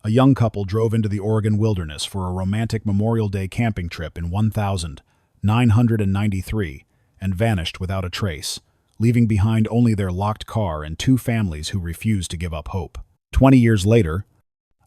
A young couple drove into the Oregon wilderness for a romantic Memorial Day camping trip in 1993 and vanished without a trace, leaving behind only their locked car and two families who refused to give up hope. 20 years later,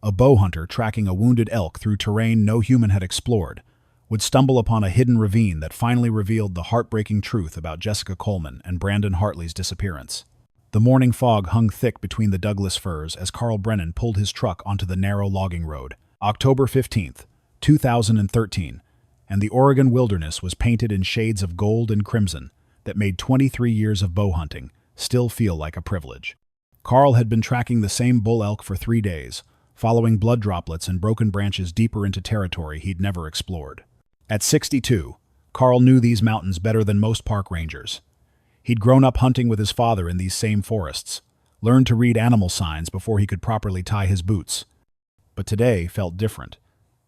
a bow hunter tracking a wounded elk through terrain no human had explored would stumble upon a hidden ravine that finally revealed the heartbreaking truth about Jessica Coleman and Brandon Hartley's disappearance. The morning fog hung thick between the Douglas firs as Carl Brennan pulled his truck onto the narrow logging road. October 15th, 2013, and the Oregon wilderness was painted in shades of gold and crimson that made 23 years of bow hunting still feel like a privilege. Carl had been tracking the same bull elk for 3 days, following blood droplets and broken branches deeper into territory he'd never explored. At 62, Carl knew these mountains better than most park rangers. He'd grown up hunting with his father in these same forests, learned to read animal signs before he could properly tie his boots. But today felt different.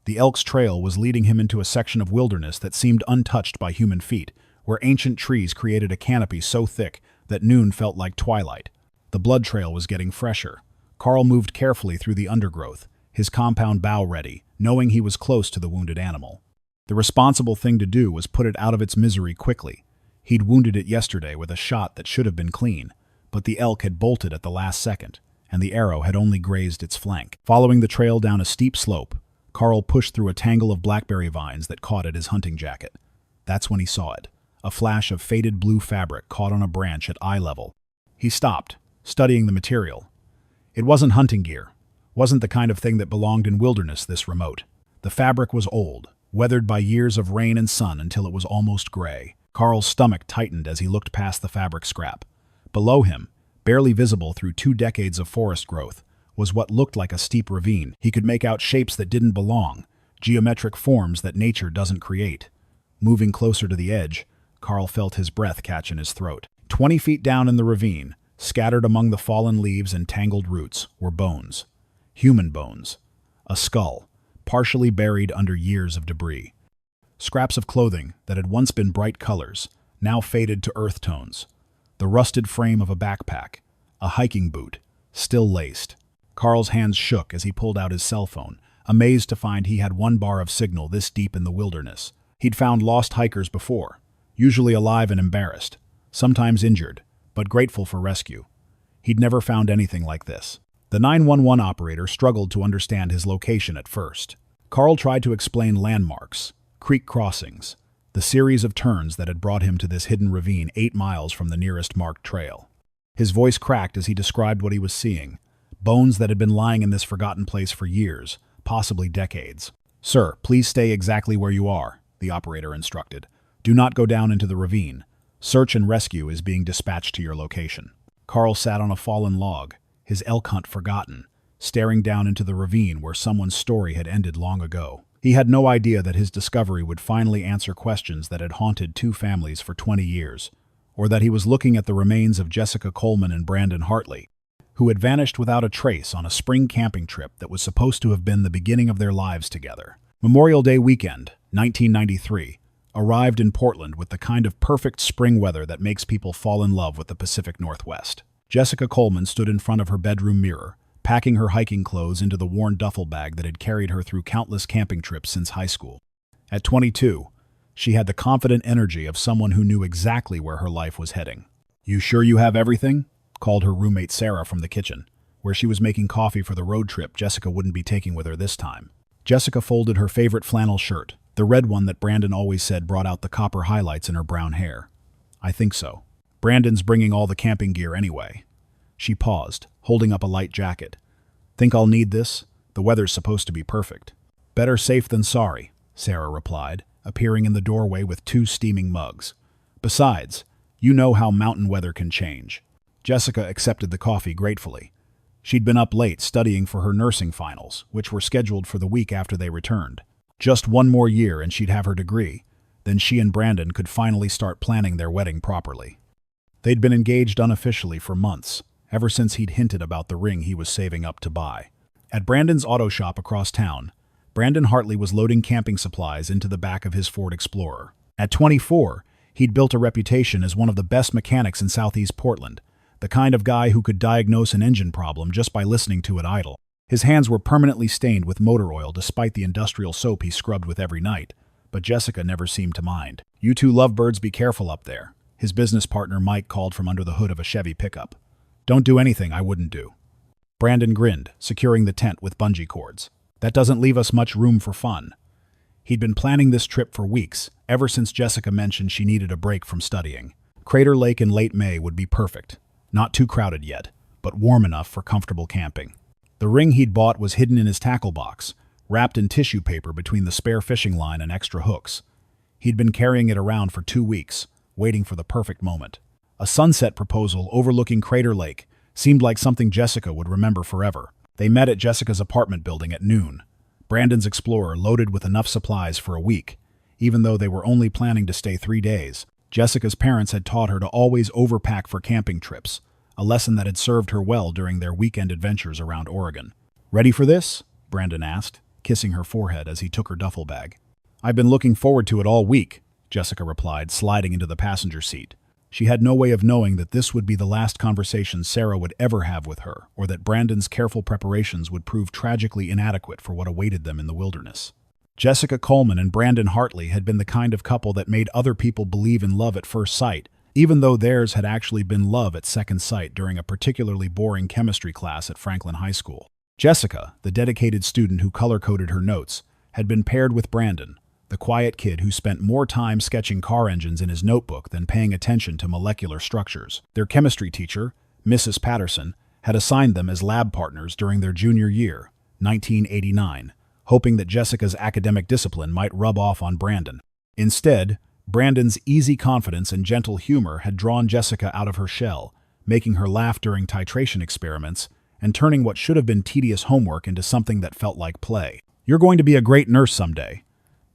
The elk's trail was leading him into a section of wilderness that seemed untouched by human feet, where ancient trees created a canopy so thick that noon felt like twilight. The blood trail was getting fresher. Carl moved carefully through the undergrowth, his compound bow ready, knowing he was close to the wounded animal. The responsible thing to do was put it out of its misery quickly. He'd wounded it yesterday with a shot that should have been clean, but the elk had bolted at the last second, and the arrow had only grazed its flank. Following the trail down a steep slope, Carl pushed through a tangle of blackberry vines that caught at his hunting jacket. That's when he saw it, a flash of faded blue fabric caught on a branch at eye level. He stopped, studying the material. It wasn't hunting gear, wasn't the kind of thing that belonged in wilderness this remote. The fabric was old, weathered by years of rain and sun until it was almost gray. Carl's stomach tightened as he looked past the fabric scrap. Below him, barely visible through 2 decades of forest growth, was what looked like a steep ravine. He could make out shapes that didn't belong, geometric forms that nature doesn't create. Moving closer to the edge, Carl felt his breath catch in his throat. 20 feet down in the ravine, scattered among the fallen leaves and tangled roots, were bones. Human bones. A skull, partially buried under years of debris. Scraps of clothing that had once been bright colors, now faded to earth tones. The rusted frame of a backpack, a hiking boot, still laced. Carl's hands shook as he pulled out his cell phone, amazed to find he had 1 bar of signal this deep in the wilderness. He'd found lost hikers before, usually alive and embarrassed, sometimes injured, but grateful for rescue. He'd never found anything like this. The 911 operator struggled to understand his location at first. Carl tried to explain landmarks, creek crossings, the series of turns that had brought him to this hidden ravine 8 miles from the nearest marked trail. His voice cracked as he described what he was seeing, bones that had been lying in this forgotten place for years, possibly decades. "Sir, please stay exactly where you are," the operator instructed. "Do not go down into the ravine. Search and rescue is being dispatched to your location." Carl sat on a fallen log, his elk hunt forgotten, staring down into the ravine where someone's story had ended long ago. He had no idea that his discovery would finally answer questions that had haunted 2 families for 20 years, or that he was looking at the remains of Jessica Coleman and Brandon Hartley, who had vanished without a trace on a spring camping trip that was supposed to have been the beginning of their lives together. Memorial Day weekend, 1993, arrived in Portland with the kind of perfect spring weather that makes people fall in love with the Pacific Northwest. Jessica Coleman stood in front of her bedroom mirror, packing her hiking clothes into the worn duffel bag that had carried her through countless camping trips since high school. At 22, she had the confident energy of someone who knew exactly where her life was heading. "You sure you have everything?" called her roommate Sarah from the kitchen, where she was making coffee for the road trip Jessica wouldn't be taking with her this time. Jessica folded her favorite flannel shirt, the red one that Brandon always said brought out the copper highlights in her brown hair. "I think so. Brandon's bringing all the camping gear anyway." She paused, holding up a light jacket. "Think I'll need this? The weather's supposed to be perfect." "Better safe than sorry," Sarah replied, appearing in the doorway with 2 steaming mugs. "Besides, you know how mountain weather can change." Jessica accepted the coffee gratefully. She'd been up late studying for her nursing finals, which were scheduled for the week after they returned. Just 1 more year and she'd have her degree. Then she and Brandon could finally start planning their wedding properly. They'd been engaged unofficially for months, ever since he'd hinted about the ring he was saving up to buy. At Brandon's auto shop across town, Brandon Hartley was loading camping supplies into the back of his Ford Explorer. At 24, he'd built a reputation as one of the best mechanics in Southeast Portland, the kind of guy who could diagnose an engine problem just by listening to it idle. His hands were permanently stained with motor oil despite the industrial soap he scrubbed with every night, but Jessica never seemed to mind. "You two lovebirds, be careful up there," his business partner Mike called from under the hood of a Chevy pickup. "Don't do anything I wouldn't do." Brandon grinned, securing the tent with bungee cords. "That doesn't leave us much room for fun." He'd been planning this trip for weeks, ever since Jessica mentioned she needed a break from studying. Crater Lake in late May would be perfect. Not too crowded yet, but warm enough for comfortable camping. The ring he'd bought was hidden in his tackle box, wrapped in tissue paper between the spare fishing line and extra hooks. He'd been carrying it around for 2 weeks, waiting for the perfect moment. A sunset proposal overlooking Crater Lake seemed like something Jessica would remember forever. They met at Jessica's apartment building at noon. Brandon's Explorer loaded with enough supplies for a week, even though they were only planning to stay 3 days. Jessica's parents had taught her to always overpack for camping trips, a lesson that had served her well during their weekend adventures around Oregon. "Ready for this?" Brandon asked, kissing her forehead as he took her duffel bag. "I've been looking forward to it all week," Jessica replied, sliding into the passenger seat. She had no way of knowing that this would be the last conversation Sarah would ever have with her, or that Brandon's careful preparations would prove tragically inadequate for what awaited them in the wilderness. Jessica Coleman and Brandon Hartley had been the kind of couple that made other people believe in love at first sight, even though theirs had actually been love at second sight during a particularly boring chemistry class at Franklin High School. Jessica, the dedicated student who color-coded her notes, had been paired with Brandon, the quiet kid who spent more time sketching car engines in his notebook than paying attention to molecular structures. Their chemistry teacher, Mrs. Patterson, had assigned them as lab partners during their junior year, 1989, hoping that Jessica's academic discipline might rub off on Brandon. Instead, Brandon's easy confidence and gentle humor had drawn Jessica out of her shell, making her laugh during titration experiments and turning what should have been tedious homework into something that felt like play. "You're going to be a great nurse someday,"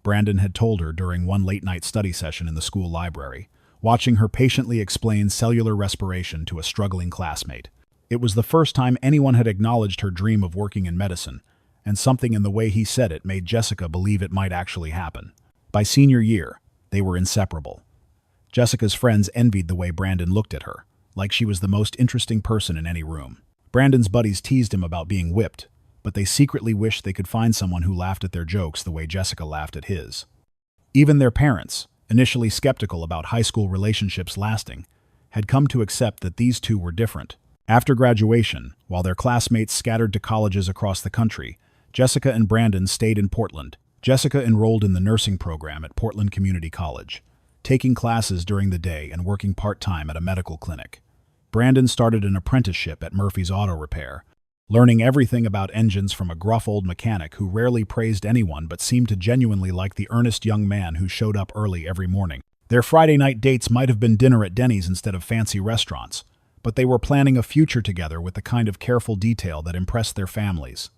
Brandon had told her during one late-night study session in the school library, watching her patiently explain cellular respiration to a struggling classmate. It was the first time anyone had acknowledged her dream of working in medicine, and something in the way he said it made Jessica believe it might actually happen. By senior year, they were inseparable. Jessica's friends envied the way Brandon looked at her, like she was the most interesting person in any room. Brandon's buddies teased him about being whipped, but they secretly wished they could find someone who laughed at their jokes the way Jessica laughed at his. Even their parents, initially skeptical about high school relationships lasting, had come to accept that these two were different. After graduation, while their classmates scattered to colleges across the country, Jessica and Brandon stayed in Portland. Jessica enrolled in the nursing program at Portland Community College, taking classes during the day and working part-time at a medical clinic. Brandon started an apprenticeship at Murphy's Auto Repair, learning everything about engines from a gruff old mechanic who rarely praised anyone but seemed to genuinely like the earnest young man who showed up early every morning. Their Friday night dates might have been dinner at Denny's instead of fancy restaurants, but they were planning a future together with the kind of careful detail that impressed their families.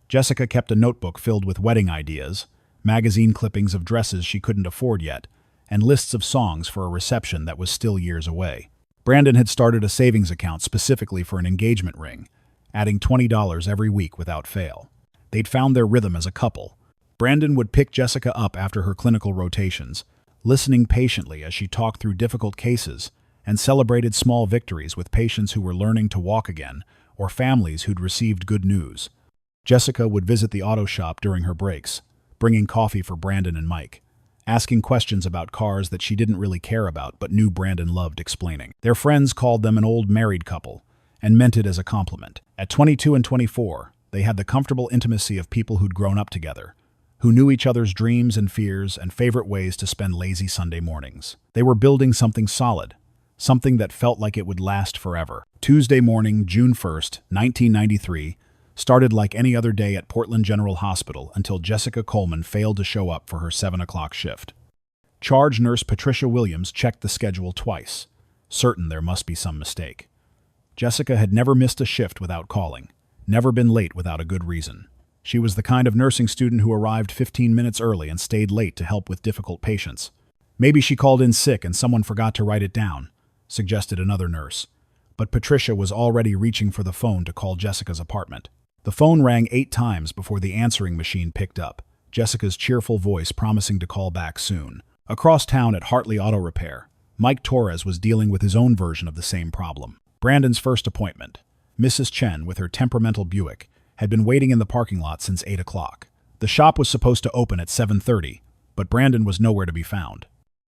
Jessica kept a notebook filled with wedding ideas, magazine clippings of dresses she couldn't afford yet, and lists of songs for a reception that was still years away. Brandon had started a savings account specifically for an engagement ring, adding $20 every week without fail. They'd found their rhythm as a couple. Brandon would pick Jessica up after her clinical rotations, listening patiently as she talked through difficult cases, and celebrated small victories with patients who were learning to walk again or families who'd received good news. Jessica would visit the auto shop during her breaks, bringing coffee for Brandon and Mike, asking questions about cars that she didn't really care about but knew Brandon loved explaining. Their friends called them an old married couple, and meant it as a compliment. At 22 and 24, they had the comfortable intimacy of people who'd grown up together, who knew each other's dreams and fears and favorite ways to spend lazy Sunday mornings. They were building something solid, something that felt like it would last forever. Tuesday morning, June 1st, 1993, started like any other day at Portland General Hospital until Jessica Coleman failed to show up for her 7 o'clock shift. Charge nurse Patricia Williams checked the schedule twice, certain there must be some mistake. Jessica had never missed a shift without calling, never been late without a good reason. She was the kind of nursing student who arrived 15 minutes early and stayed late to help with difficult patients. Maybe she called in sick and someone forgot to write it down, suggested another nurse. But Patricia was already reaching for the phone to call Jessica's apartment. The phone rang 8 times before the answering machine picked up, Jessica's cheerful voice promising to call back soon. Across town at Hartley Auto Repair, Mike Torres was dealing with his own version of the same problem. Brandon's first appointment. Mrs. Chen, with her temperamental Buick, had been waiting in the parking lot since 8 o'clock. The shop was supposed to open at 7:30, but Brandon was nowhere to be found.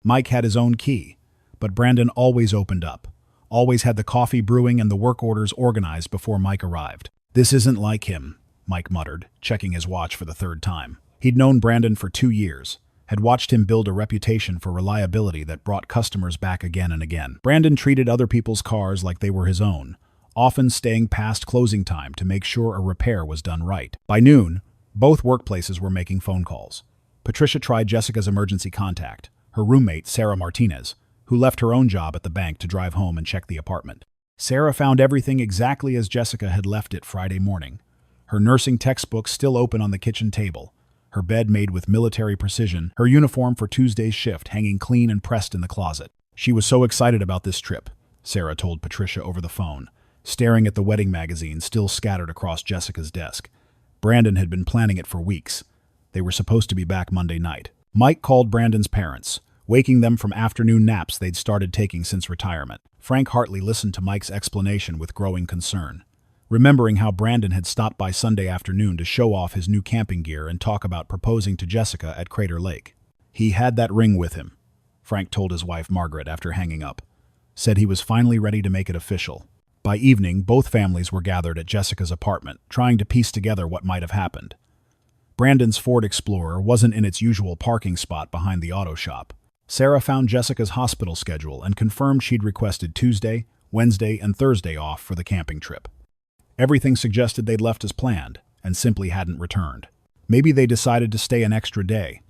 Mike had his own key, but Brandon always opened up, always had the coffee brewing and the work orders organized before Mike arrived. "This isn't like him," Mike muttered, checking his watch for the third time. He'd known Brandon for 2 years, had watched him build a reputation for reliability that brought customers back again and again. Brandon treated other people's cars like they were his own, often staying past closing time to make sure a repair was done right. By noon, both workplaces were making phone calls. Patricia tried Jessica's emergency contact, her roommate, Sarah Martinez, who left her own job at the bank to drive home and check the apartment. Sarah found everything exactly as Jessica had left it Friday morning. Her nursing textbook still open on the kitchen table, her bed made with military precision, her uniform for Tuesday's shift hanging clean and pressed in the closet. She was so excited about this trip, Sarah told Patricia over the phone, staring at the wedding magazine still scattered across Jessica's desk. Brandon had been planning it for weeks. They were supposed to be back Monday night. Mike called Brandon's parents, waking them from afternoon naps they'd started taking since retirement. Frank Hartley listened to Mike's explanation with growing concern, remembering how Brandon had stopped by Sunday afternoon to show off his new camping gear and talk about proposing to Jessica at Crater Lake. He had that ring with him, Frank told his wife Margaret after hanging up. Said he was finally ready to make it official. By evening, both families were gathered at Jessica's apartment, trying to piece together what might have happened. Brandon's Ford Explorer wasn't in its usual parking spot behind the auto shop. Sarah found Jessica's hospital schedule and confirmed she'd requested Tuesday, Wednesday, and Thursday off for the camping trip. Everything suggested they'd left as planned and simply hadn't returned. Maybe they decided to stay an extra day,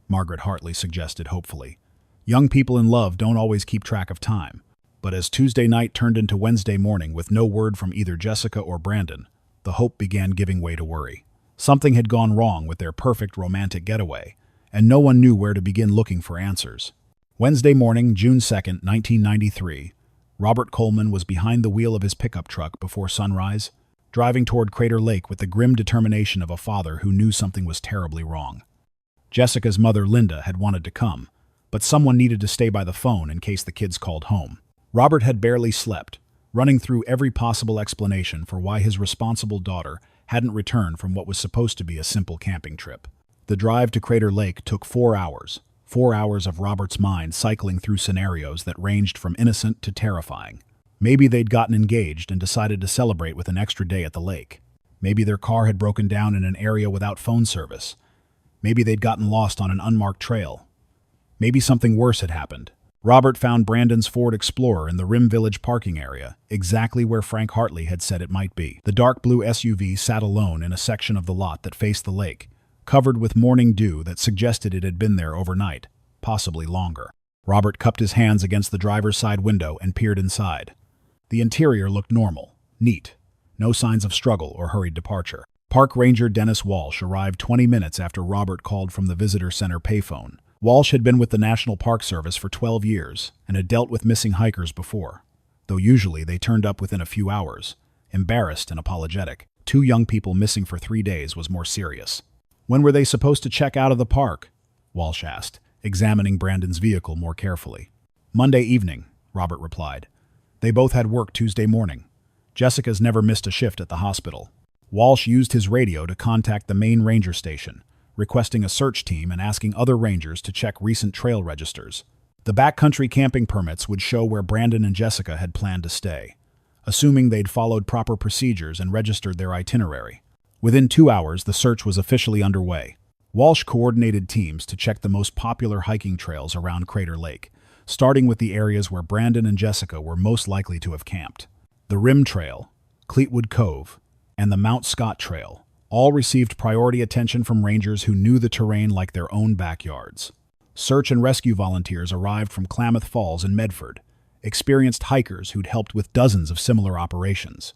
Margaret Hartley suggested hopefully. Young people in love don't always keep track of time. But as Tuesday night turned into Wednesday morning with no word from either Jessica or Brandon, the hope began giving way to worry. Something had gone wrong with their perfect romantic getaway, and no one knew where to begin looking for answers. Wednesday morning, June 2nd, 1993, Robert Coleman was behind the wheel of his pickup truck before sunrise, driving toward Crater Lake with the grim determination of a father who knew something was terribly wrong. Jessica's mother, Linda, had wanted to come, but someone needed to stay by the phone in case the kids called home. Robert had barely slept, running through every possible explanation for why his responsible daughter hadn't returned from what was supposed to be a simple camping trip. The drive to Crater Lake took 4 hours. 4 hours of Robert's mind cycling through scenarios that ranged from innocent to terrifying. Maybe they'd gotten engaged and decided to celebrate with an extra day at the lake. Maybe their car had broken down in an area without phone service. Maybe they'd gotten lost on an unmarked trail. Maybe something worse had happened. Robert found Brandon's Ford Explorer in the Rim Village parking area, exactly where Frank Hartley had said it might be. The dark blue SUV sat alone in a section of the lot that faced the lake, covered with morning dew that suggested it had been there overnight, possibly longer. Robert cupped his hands against the driver's side window and peered inside. The interior looked normal, neat, no signs of struggle or hurried departure. Park Ranger Dennis Walsh arrived 20 minutes after Robert called from the visitor center payphone. Walsh had been with the National Park Service for 12 years and had dealt with missing hikers before, though usually they turned up within a few hours, embarrassed and apologetic. 2 young people missing for 3 days was more serious. When were they supposed to check out of the park? Walsh asked, examining Brandon's vehicle more carefully. Monday evening, Robert replied. They both had work Tuesday morning. Jessica's never missed a shift at the hospital. Walsh used his radio to contact the main ranger station, requesting a search team and asking other rangers to check recent trail registers. The backcountry camping permits would show where Brandon and Jessica had planned to stay, assuming they'd followed proper procedures and registered their itinerary. Within 2 hours, the search was officially underway. Walsh coordinated teams to check the most popular hiking trails around Crater Lake, starting with the areas where Brandon and Jessica were most likely to have camped. The Rim Trail, Cleetwood Cove, and the Mount Scott Trail all received priority attention from rangers who knew the terrain like their own backyards. Search and rescue volunteers arrived from Klamath Falls and Medford, experienced hikers who'd helped with dozens of similar operations.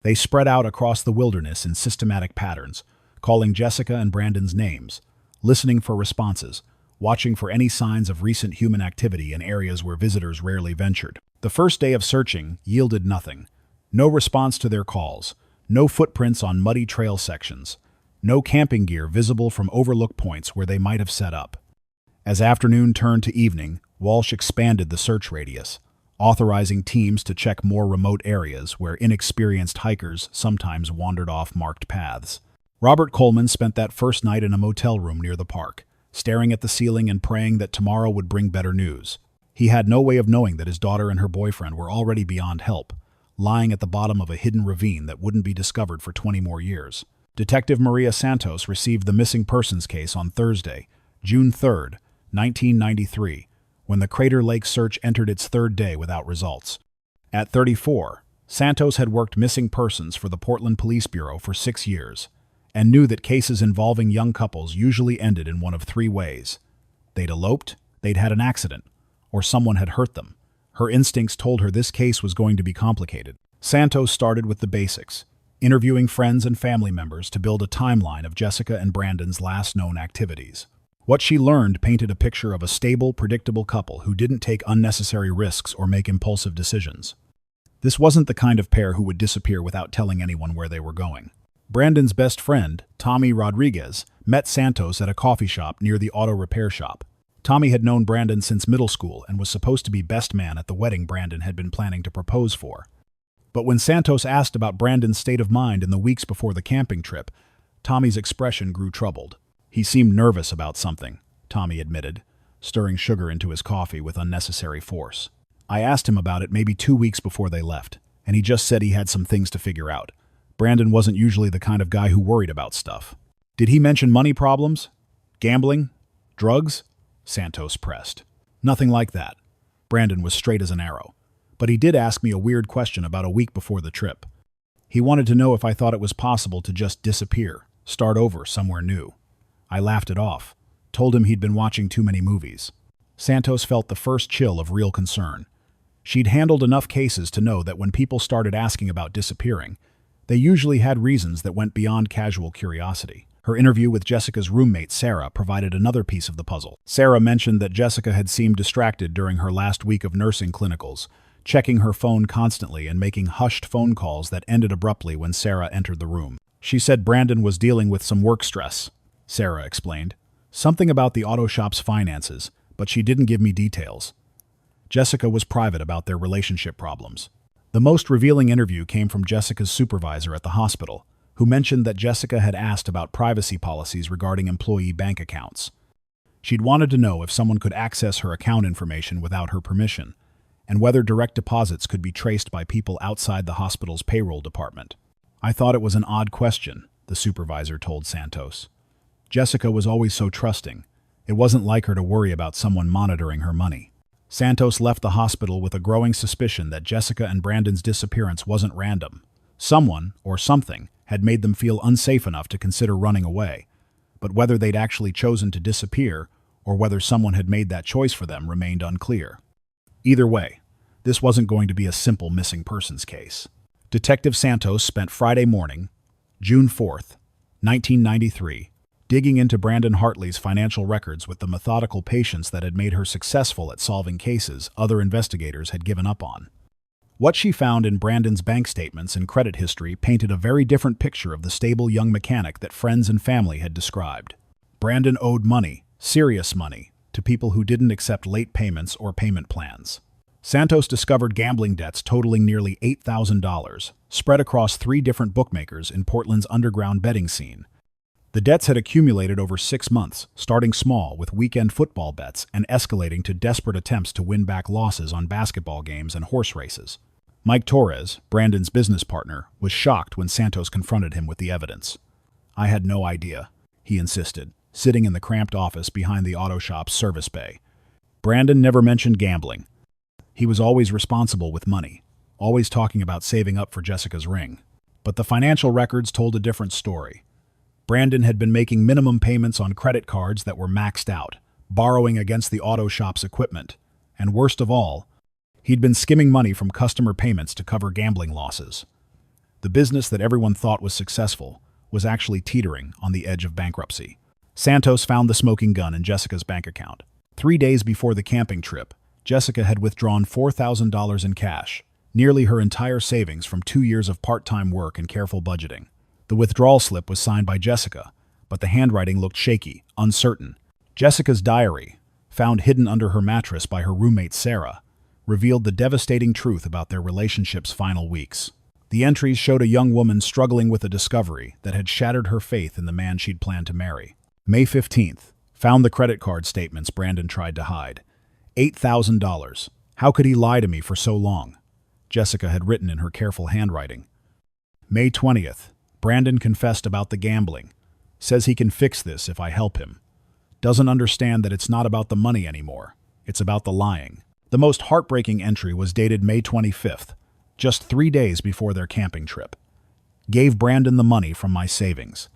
They spread out across the wilderness in systematic patterns, calling Jessica and Brandon's names, listening for responses, watching for any signs of recent human activity in areas where visitors rarely ventured. The first day of searching yielded nothing. No response to their calls, no footprints on muddy trail sections, no camping gear visible from overlook points where they might have set up. As afternoon turned to evening, Walsh expanded the search radius, authorizing teams to check more remote areas where inexperienced hikers sometimes wandered off marked paths. Robert Coleman spent that first night in a motel room near the park, staring at the ceiling and praying that tomorrow would bring better news. He had no way of knowing that his daughter and her boyfriend were already beyond help, lying at the bottom of a hidden ravine that wouldn't be discovered for 20 more years. Detective Maria Santos received the missing persons case on Thursday, June 3, 1993, when the Crater Lake search entered its third day without results. At 34, Santos had worked missing persons for the Portland Police Bureau for 6 years, and knew that cases involving young couples usually ended in one of three ways. They'd eloped, they'd had an accident, or someone had hurt them. Her instincts told her this case was going to be complicated. Santos started with the basics, interviewing friends and family members to build a timeline of Jessica and Brandon's last known activities. What she learned painted a picture of a stable, predictable couple who didn't take unnecessary risks or make impulsive decisions. This wasn't the kind of pair who would disappear without telling anyone where they were going. Brandon's best friend, Tommy Rodriguez, met Santos at a coffee shop near the auto repair shop. Tommy had known Brandon since middle school and was supposed to be best man at the wedding Brandon had been planning to propose for. But when Santos asked about Brandon's state of mind in the weeks before the camping trip, Tommy's expression grew troubled. He seemed nervous about something, Tommy admitted, stirring sugar into his coffee with unnecessary force. I asked him about it maybe 2 weeks before they left, and he just said he had some things to figure out. Brandon wasn't usually the kind of guy who worried about stuff. Did he mention money problems? Gambling? Drugs? Santos pressed. Nothing like that. Brandon was straight as an arrow. But he did ask me a weird question about a week before the trip. He wanted to know if I thought it was possible to just disappear, start over somewhere new. I laughed it off, told him he'd been watching too many movies. Santos felt the first chill of real concern. She'd handled enough cases to know that when people started asking about disappearing, they usually had reasons that went beyond casual curiosity. Her interview with Jessica's roommate, Sarah, provided another piece of the puzzle. Sarah mentioned that Jessica had seemed distracted during her last week of nursing clinicals, checking her phone constantly and making hushed phone calls that ended abruptly when Sarah entered the room. She said Brandon was dealing with some work stress, Sarah explained. Something about the auto shop's finances, but she didn't give me details. Jessica was private about their relationship problems. The most revealing interview came from Jessica's supervisor at the hospital, who mentioned that Jessica had asked about privacy policies regarding employee bank accounts. She'd wanted to know if someone could access her account information without her permission, and whether direct deposits could be traced by people outside the hospital's payroll department. I thought it was an odd question, the supervisor told Santos. Jessica was always so trusting. It wasn't like her to worry about someone monitoring her money. Santos left the hospital with a growing suspicion that Jessica and Brandon's disappearance wasn't random. Someone, or something, had made them feel unsafe enough to consider running away. But whether they'd actually chosen to disappear, or whether someone had made that choice for them, remained unclear. Either way, this wasn't going to be a simple missing persons case. Detective Santos spent Friday morning, June 4th, 1993, digging into Brandon Hartley's financial records with the methodical patience that had made her successful at solving cases other investigators had given up on. What she found in Brandon's bank statements and credit history painted a very different picture of the stable young mechanic that friends and family had described. Brandon owed money, serious money, to people who didn't accept late payments or payment plans. Santos discovered gambling debts totaling nearly $8,000, spread across 3 different bookmakers in Portland's underground betting scene. The debts had accumulated over 6 months, starting small with weekend football bets and escalating to desperate attempts to win back losses on basketball games and horse races. Mike Torres, Brandon's business partner, was shocked when Santos confronted him with the evidence. "I had no idea," he insisted, sitting in the cramped office behind the auto shop's service bay. Brandon never mentioned gambling. He was always responsible with money, always talking about saving up for Jessica's ring. But the financial records told a different story. Brandon had been making minimum payments on credit cards that were maxed out, borrowing against the auto shop's equipment, and worst of all, he'd been skimming money from customer payments to cover gambling losses. The business that everyone thought was successful was actually teetering on the edge of bankruptcy. Santos found the smoking gun in Jessica's bank account. 3 days before the camping trip, Jessica had withdrawn $4,000 in cash, nearly her entire savings from 2 years of part-time work and careful budgeting. The withdrawal slip was signed by Jessica, but the handwriting looked shaky, uncertain. Jessica's diary, found hidden under her mattress by her roommate Sarah, revealed the devastating truth about their relationship's final weeks. The entries showed a young woman struggling with a discovery that had shattered her faith in the man she'd planned to marry. May 15th, found the credit card statements Brandon tried to hide. $8,000. How could he lie to me for so long? Jessica had written in her careful handwriting. May 20th, Brandon confessed about the gambling. Says he can fix this if I help him. Doesn't understand that it's not about the money anymore. It's about the lying. The most heartbreaking entry was dated May 25th, just 3 days before their camping trip. Gave Brandon the money from my savings.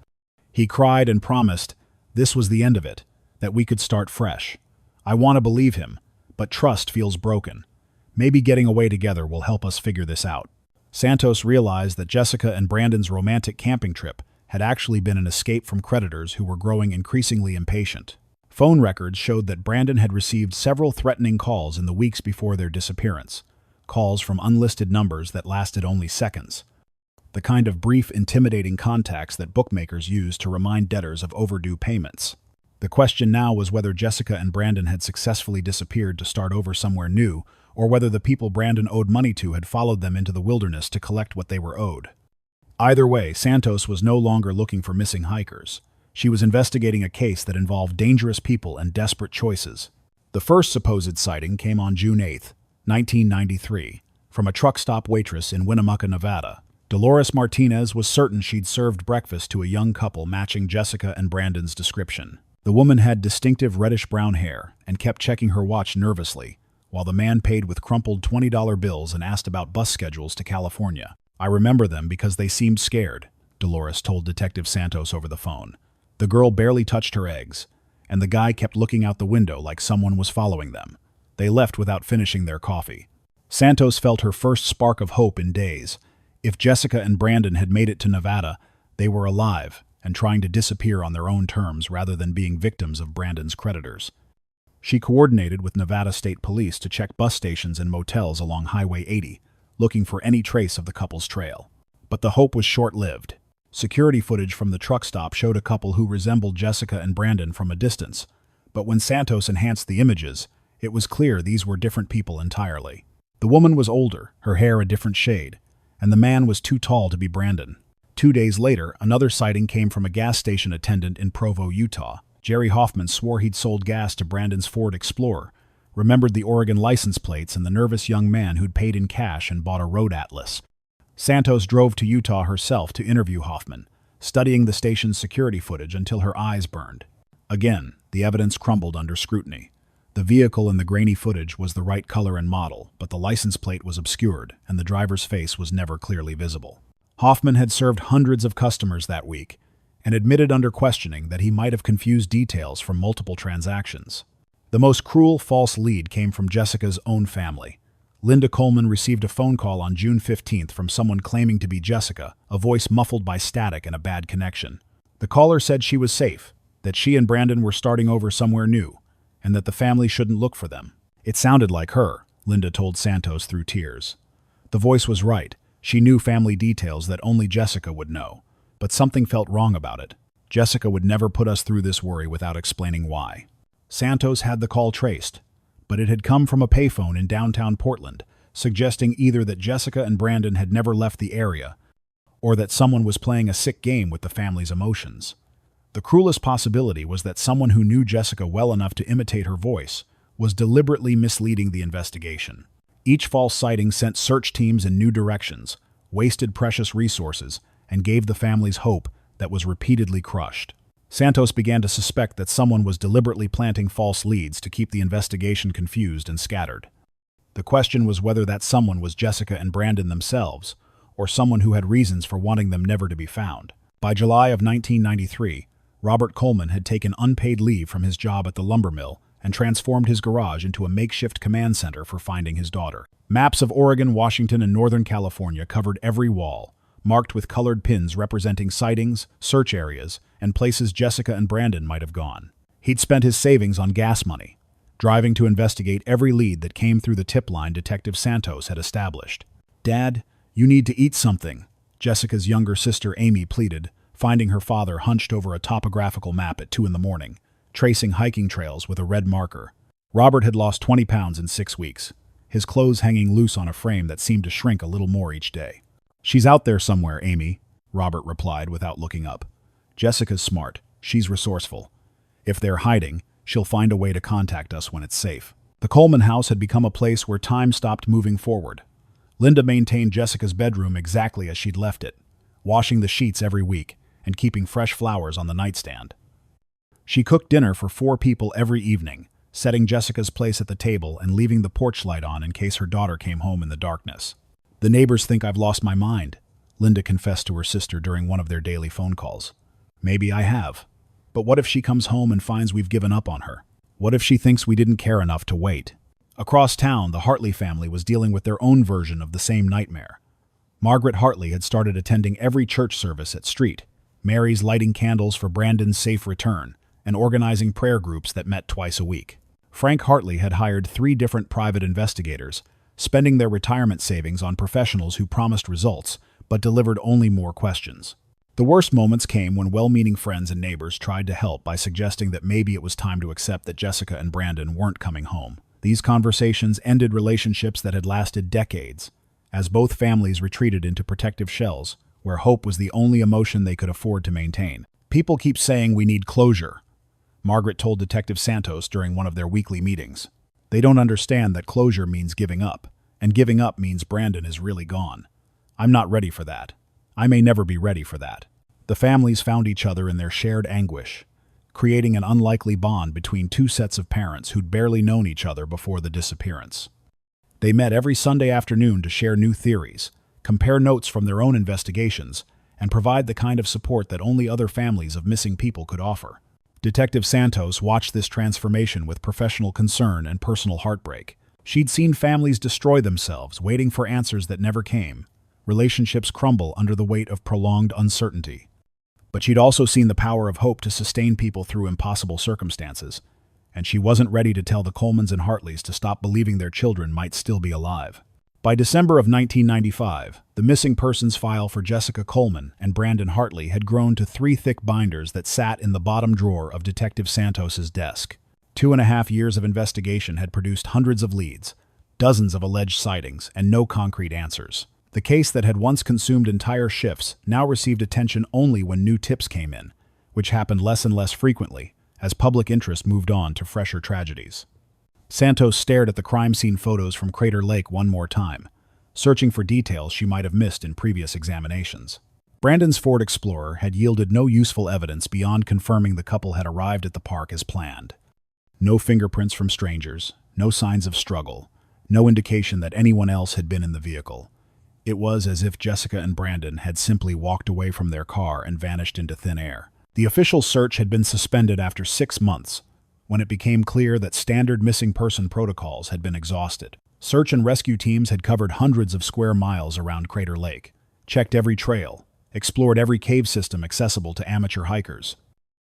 He cried and promised this was the end of it, that we could start fresh. I want to believe him, but trust feels broken. Maybe getting away together will help us figure this out. Santos realized that Jessica and Brandon's romantic camping trip had actually been an escape from creditors who were growing increasingly impatient. Phone records showed that Brandon had received several threatening calls in the weeks before their disappearance, calls from unlisted numbers that lasted only seconds. The kind of brief, intimidating contacts that bookmakers use to remind debtors of overdue payments. The question now was whether Jessica and Brandon had successfully disappeared to start over somewhere new, or whether the people Brandon owed money to had followed them into the wilderness to collect what they were owed. Either way, Santos was no longer looking for missing hikers. She was investigating a case that involved dangerous people and desperate choices. The first supposed sighting came on June 8, 1993, from a truck stop waitress in Winnemucca, Nevada. Dolores Martinez was certain she'd served breakfast to a young couple matching Jessica and Brandon's description. The woman had distinctive reddish-brown hair and kept checking her watch nervously, while the man paid with crumpled $20 bills and asked about bus schedules to California. I remember them because they seemed scared, Dolores told Detective Santos over the phone. The girl barely touched her eggs, and the guy kept looking out the window like someone was following them. They left without finishing their coffee. Santos felt her first spark of hope in days. If Jessica and Brandon had made it to Nevada, they were alive and trying to disappear on their own terms rather than being victims of Brandon's creditors. She coordinated with Nevada State Police to check bus stations and motels along Highway 80, looking for any trace of the couple's trail. But the hope was short-lived. Security footage from the truck stop showed a couple who resembled Jessica and Brandon from a distance, but when Santos enhanced the images, it was clear these were different people entirely. The woman was older, her hair a different shade, and the man was too tall to be Brandon. 2 days later, another sighting came from a gas station attendant in Provo, Utah. Jerry Hoffman swore he'd sold gas to Brandon's Ford Explorer, remembered the Oregon license plates and the nervous young man who'd paid in cash and bought a road atlas. Santos drove to Utah herself to interview Hoffman, studying the station's security footage until her eyes burned. Again, the evidence crumbled under scrutiny. The vehicle in the grainy footage was the right color and model, but the license plate was obscured, and the driver's face was never clearly visible. Hoffman had served hundreds of customers that week, and admitted under questioning that he might have confused details from multiple transactions. The most cruel false lead came from Jessica's own family. Linda Coleman received a phone call on June 15th from someone claiming to be Jessica, a voice muffled by static and a bad connection. The caller said she was safe, that she and Brandon were starting over somewhere new, and that the family shouldn't look for them. It sounded like her, Linda told Santos through tears. The voice was right. She knew family details that only Jessica would know, but something felt wrong about it. Jessica would never put us through this worry without explaining why. Santos had the call traced, but it had come from a payphone in downtown Portland, suggesting either that Jessica and Brandon had never left the area, or that someone was playing a sick game with the family's emotions. The cruelest possibility was that someone who knew Jessica well enough to imitate her voice was deliberately misleading the investigation. Each false sighting sent search teams in new directions, wasted precious resources, and gave the families hope that was repeatedly crushed. Santos began to suspect that someone was deliberately planting false leads to keep the investigation confused and scattered. The question was whether that someone was Jessica and Brandon themselves, or someone who had reasons for wanting them never to be found. By July of 1993, Robert Coleman had taken unpaid leave from his job at the lumber mill and transformed his garage into a makeshift command center for finding his daughter. Maps of Oregon, Washington, and Northern California covered every wall, marked with colored pins representing sightings, search areas, and places Jessica and Brandon might have gone. He'd spent his savings on gas money, driving to investigate every lead that came through the tip line Detective Santos had established. "Dad, you need to eat something," Jessica's younger sister Amy pleaded, finding her father hunched over a topographical map at 2 a.m, tracing hiking trails with a red marker. Robert had lost 20 pounds in 6 weeks. his clothes hanging loose on a frame that seemed to shrink a little more each day. "She's out there somewhere, Amy," Robert replied without looking up. "Jessica's smart. She's resourceful. If they're hiding, she'll find a way to contact us when it's safe." The Coleman house had become a place where time stopped moving forward. Linda maintained Jessica's bedroom exactly as she'd left it, washing the sheets every week and keeping fresh flowers on the nightstand. She cooked dinner for 4 people every evening, setting Jessica's place at the table and leaving the porch light on in case her daughter came home in the darkness. "The neighbors think I've lost my mind," Linda confessed to her sister during one of their daily phone calls. "Maybe I have. But what if she comes home and finds we've given up on her? What if she thinks we didn't care enough to wait?" Across town, the Hartley family was dealing with their own version of the same nightmare. Margaret Hartley had started attending every church service at Street, Mary's lighting candles for Brandon's safe return, and organizing prayer groups that met twice a week. Frank Hartley had hired 3 different private investigators, spending their retirement savings on professionals who promised results, but delivered only more questions. The worst moments came when well-meaning friends and neighbors tried to help by suggesting that maybe it was time to accept that Jessica and Brandon weren't coming home. These conversations ended relationships that had lasted decades, as both families retreated into protective shells, where hope was the only emotion they could afford to maintain. "People keep saying we need closure," Margaret told Detective Santos during one of their weekly meetings. "They don't understand that closure means giving up, and giving up means Brandon is really gone. I'm not ready for that. I may never be ready for that." The families found each other in their shared anguish, creating an unlikely bond between 2 sets of parents who'd barely known each other before the disappearance. They met every Sunday afternoon to share new theories, compare notes from their own investigations, and provide the kind of support that only other families of missing people could offer. Detective Santos watched this transformation with professional concern and personal heartbreak. She'd seen families destroy themselves, waiting for answers that never came, relationships crumble under the weight of prolonged uncertainty. But she'd also seen the power of hope to sustain people through impossible circumstances, and she wasn't ready to tell the Colemans and Hartleys to stop believing their children might still be alive. By December of 1995, the missing persons file for Jessica Coleman and Brandon Hartley had grown to 3 thick binders that sat in the bottom drawer of Detective Santos's desk. 2.5 years of investigation had produced hundreds of leads, dozens of alleged sightings, and no concrete answers. The case that had once consumed entire shifts now received attention only when new tips came in, which happened less and less frequently as public interest moved on to fresher tragedies. Santos stared at the crime scene photos from Crater Lake one more time, searching for details she might have missed in previous examinations. Brandon's Ford Explorer had yielded no useful evidence beyond confirming the couple had arrived at the park as planned. No fingerprints from strangers, no signs of struggle, no indication that anyone else had been in the vehicle. It was as if Jessica and Brandon had simply walked away from their car and vanished into thin air. The official search had been suspended after 6 months, when it became clear that standard missing person protocols had been exhausted. Search and rescue teams had covered hundreds of square miles around Crater Lake, checked every trail, explored every cave system accessible to amateur hikers.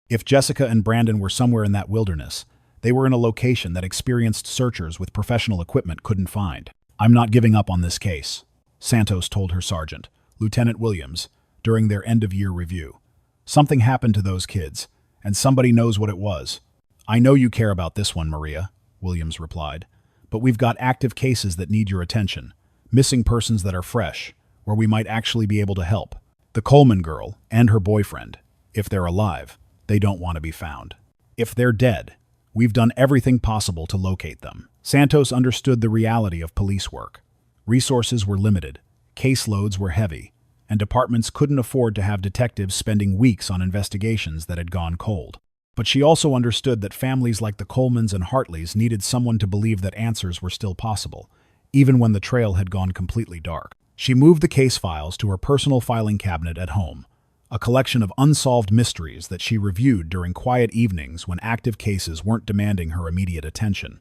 If Jessica and Brandon were somewhere in that wilderness, they were in a location that experienced searchers with professional equipment couldn't find. "I'm not giving up on this case," Santos told her sergeant, Lieutenant Williams, during their end-of-year review. "Something happened to those kids, and somebody knows what it was." "I know you care about this one, Maria," Williams replied, "but we've got active cases that need your attention, missing persons that are fresh, where we might actually be able to help. The Coleman girl and her boyfriend, if they're alive, they don't want to be found. If they're dead, we've done everything possible to locate them." Santos understood the reality of police work. Resources were limited, caseloads were heavy, and departments couldn't afford to have detectives spending weeks on investigations that had gone cold. But she also understood that families like the Colemans and Hartleys needed someone to believe that answers were still possible, even when the trail had gone completely dark. She moved the case files to her personal filing cabinet at home, a collection of unsolved mysteries that she reviewed during quiet evenings when active cases weren't demanding her immediate attention.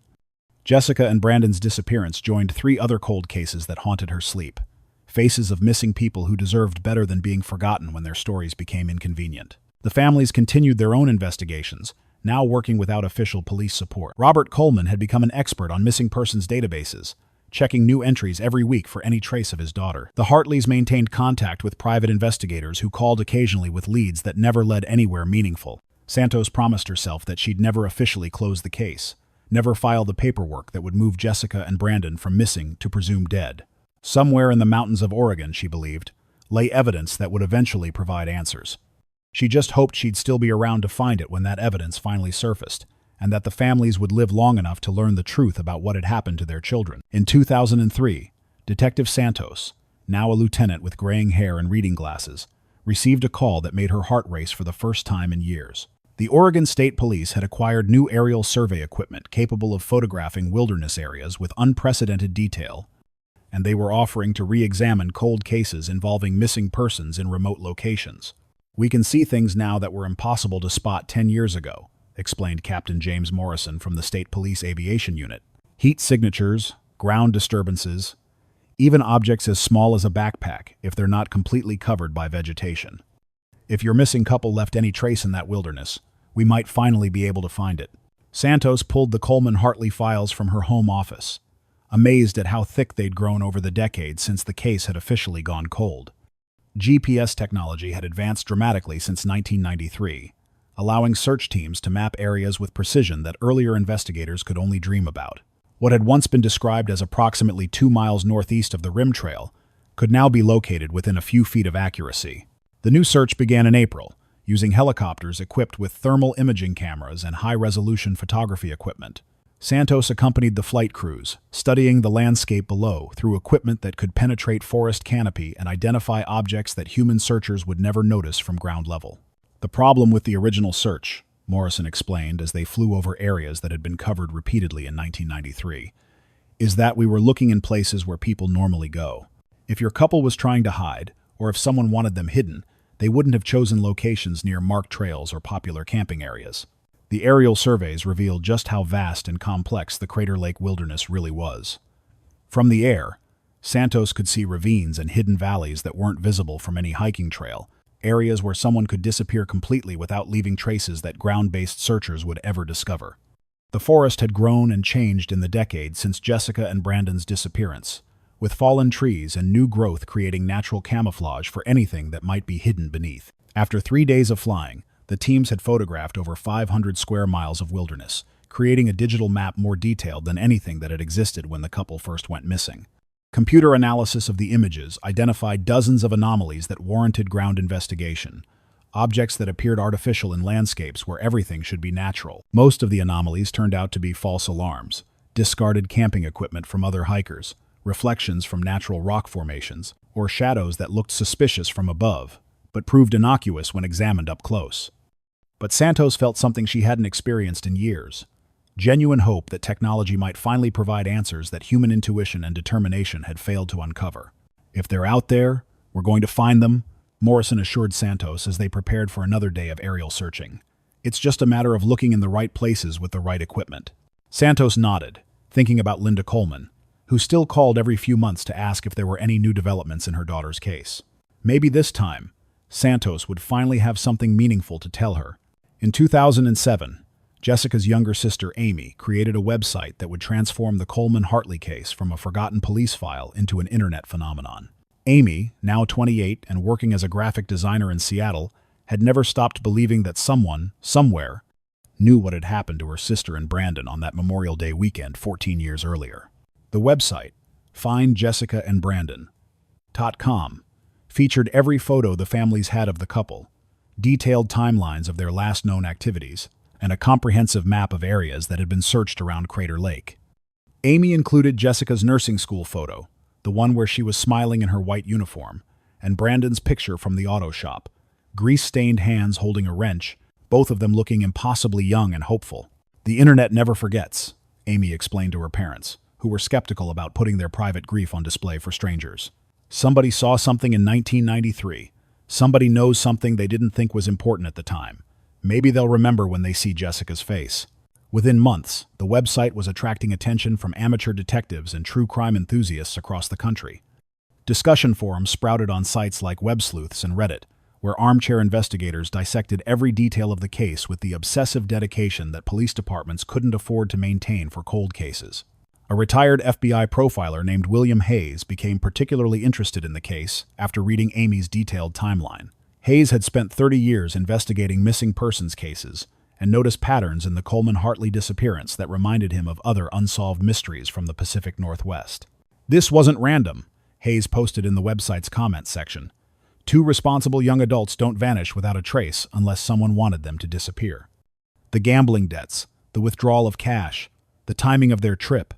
Jessica and Brandon's disappearance joined 3 other cold cases that haunted her sleep, faces of missing people who deserved better than being forgotten when their stories became inconvenient. The families continued their own investigations, now working without official police support. Robert Coleman had become an expert on missing persons databases, checking new entries every week for any trace of his daughter. The Hartleys maintained contact with private investigators who called occasionally with leads that never led anywhere meaningful. Santos promised herself that she'd never officially close the case, never filed the paperwork that would move Jessica and Brandon from missing to presumed dead. Somewhere in the mountains of Oregon, she believed, lay evidence that would eventually provide answers. She just hoped she'd still be around to find it when that evidence finally surfaced, and that the families would live long enough to learn the truth about what had happened to their children. In 2003, Detective Santos, now a lieutenant with graying hair and reading glasses, received a call that made her heart race for the first time in years. The Oregon State Police had acquired new aerial survey equipment capable of photographing wilderness areas with unprecedented detail, and they were offering to re-examine cold cases involving missing persons in remote locations. "We can see things now that were impossible to spot 10 years ago," explained Captain James Morrison from the State Police Aviation Unit. "Heat signatures, ground disturbances, even objects as small as a backpack if they're not completely covered by vegetation. If your missing couple left any trace in that wilderness, we might finally be able to find it." Santos pulled the Coleman Hartley files from her home office, amazed at how thick they'd grown over the decades since the case had officially gone cold. GPS technology had advanced dramatically since 1993, allowing search teams to map areas with precision that earlier investigators could only dream about. What had once been described as approximately 2 miles northeast of the Rim Trail could now be located within a few feet of accuracy. The new search began in April, using helicopters equipped with thermal imaging cameras and high-resolution photography equipment. Santos accompanied the flight crews, studying the landscape below through equipment that could penetrate forest canopy and identify objects that human searchers would never notice from ground level. "The problem with the original search," Morrison explained as they flew over areas that had been covered repeatedly in 1993, "is that we were looking in places where people normally go. If your couple was trying to hide, or if someone wanted them hidden, they wouldn't have chosen locations near marked trails or popular camping areas." The aerial surveys revealed just how vast and complex the Crater Lake wilderness really was. From the air, Santos could see ravines and hidden valleys that weren't visible from any hiking trail, areas where someone could disappear completely without leaving traces that ground-based searchers would ever discover. The forest had grown and changed in the decades since Jessica and Brandon's disappearance, with fallen trees and new growth creating natural camouflage for anything that might be hidden beneath. After 3 days of flying, the teams had photographed over 500 square miles of wilderness, creating a digital map more detailed than anything that had existed when the couple first went missing. Computer analysis of the images identified dozens of anomalies that warranted ground investigation, objects that appeared artificial in landscapes where everything should be natural. Most of the anomalies turned out to be false alarms, discarded camping equipment from other hikers, reflections from natural rock formations, or shadows that looked suspicious from above, but proved innocuous when examined up close. But Santos felt something she hadn't experienced in years: genuine hope that technology might finally provide answers that human intuition and determination had failed to uncover. "If they're out there, we're going to find them," Morrison assured Santos as they prepared for another day of aerial searching. "It's just a matter of looking in the right places with the right equipment." Santos nodded, thinking about Linda Coleman, who still called every few months to ask if there were any new developments in her daughter's case. Maybe this time, Santos would finally have something meaningful to tell her. In 2007, Jessica's younger sister Amy created a website that would transform the Coleman-Hartley case from a forgotten police file into an internet phenomenon. Amy, now 28 and working as a graphic designer in Seattle, had never stopped believing that someone, somewhere, knew what had happened to her sister and Brandon on that Memorial Day weekend 14 years earlier. The website, findjessicaandbrandon.com, featured every photo the families had of the couple, detailed timelines of their last known activities, and a comprehensive map of areas that had been searched around Crater Lake. Amy included Jessica's nursing school photo, the one where she was smiling in her white uniform, and Brandon's picture from the auto shop, grease-stained hands holding a wrench, both of them looking impossibly young and hopeful. "The internet never forgets," Amy explained to her parents, who were skeptical about putting their private grief on display for strangers. "Somebody saw something in 1993. Somebody knows something they didn't think was important at the time. Maybe they'll remember when they see Jessica's face." Within months, the website was attracting attention from amateur detectives and true crime enthusiasts across the country. Discussion forums sprouted on sites like WebSleuths and Reddit, where armchair investigators dissected every detail of the case with the obsessive dedication that police departments couldn't afford to maintain for cold cases. A retired FBI profiler named William Hayes became particularly interested in the case after reading Amy's detailed timeline. Hayes had spent 30 years investigating missing persons cases and noticed patterns in the Coleman Hartley disappearance that reminded him of other unsolved mysteries from the Pacific Northwest. "This wasn't random," Hayes posted in the website's comments section. "Two responsible young adults don't vanish without a trace unless someone wanted them to disappear. The gambling debts, the withdrawal of cash, the timing of their trip,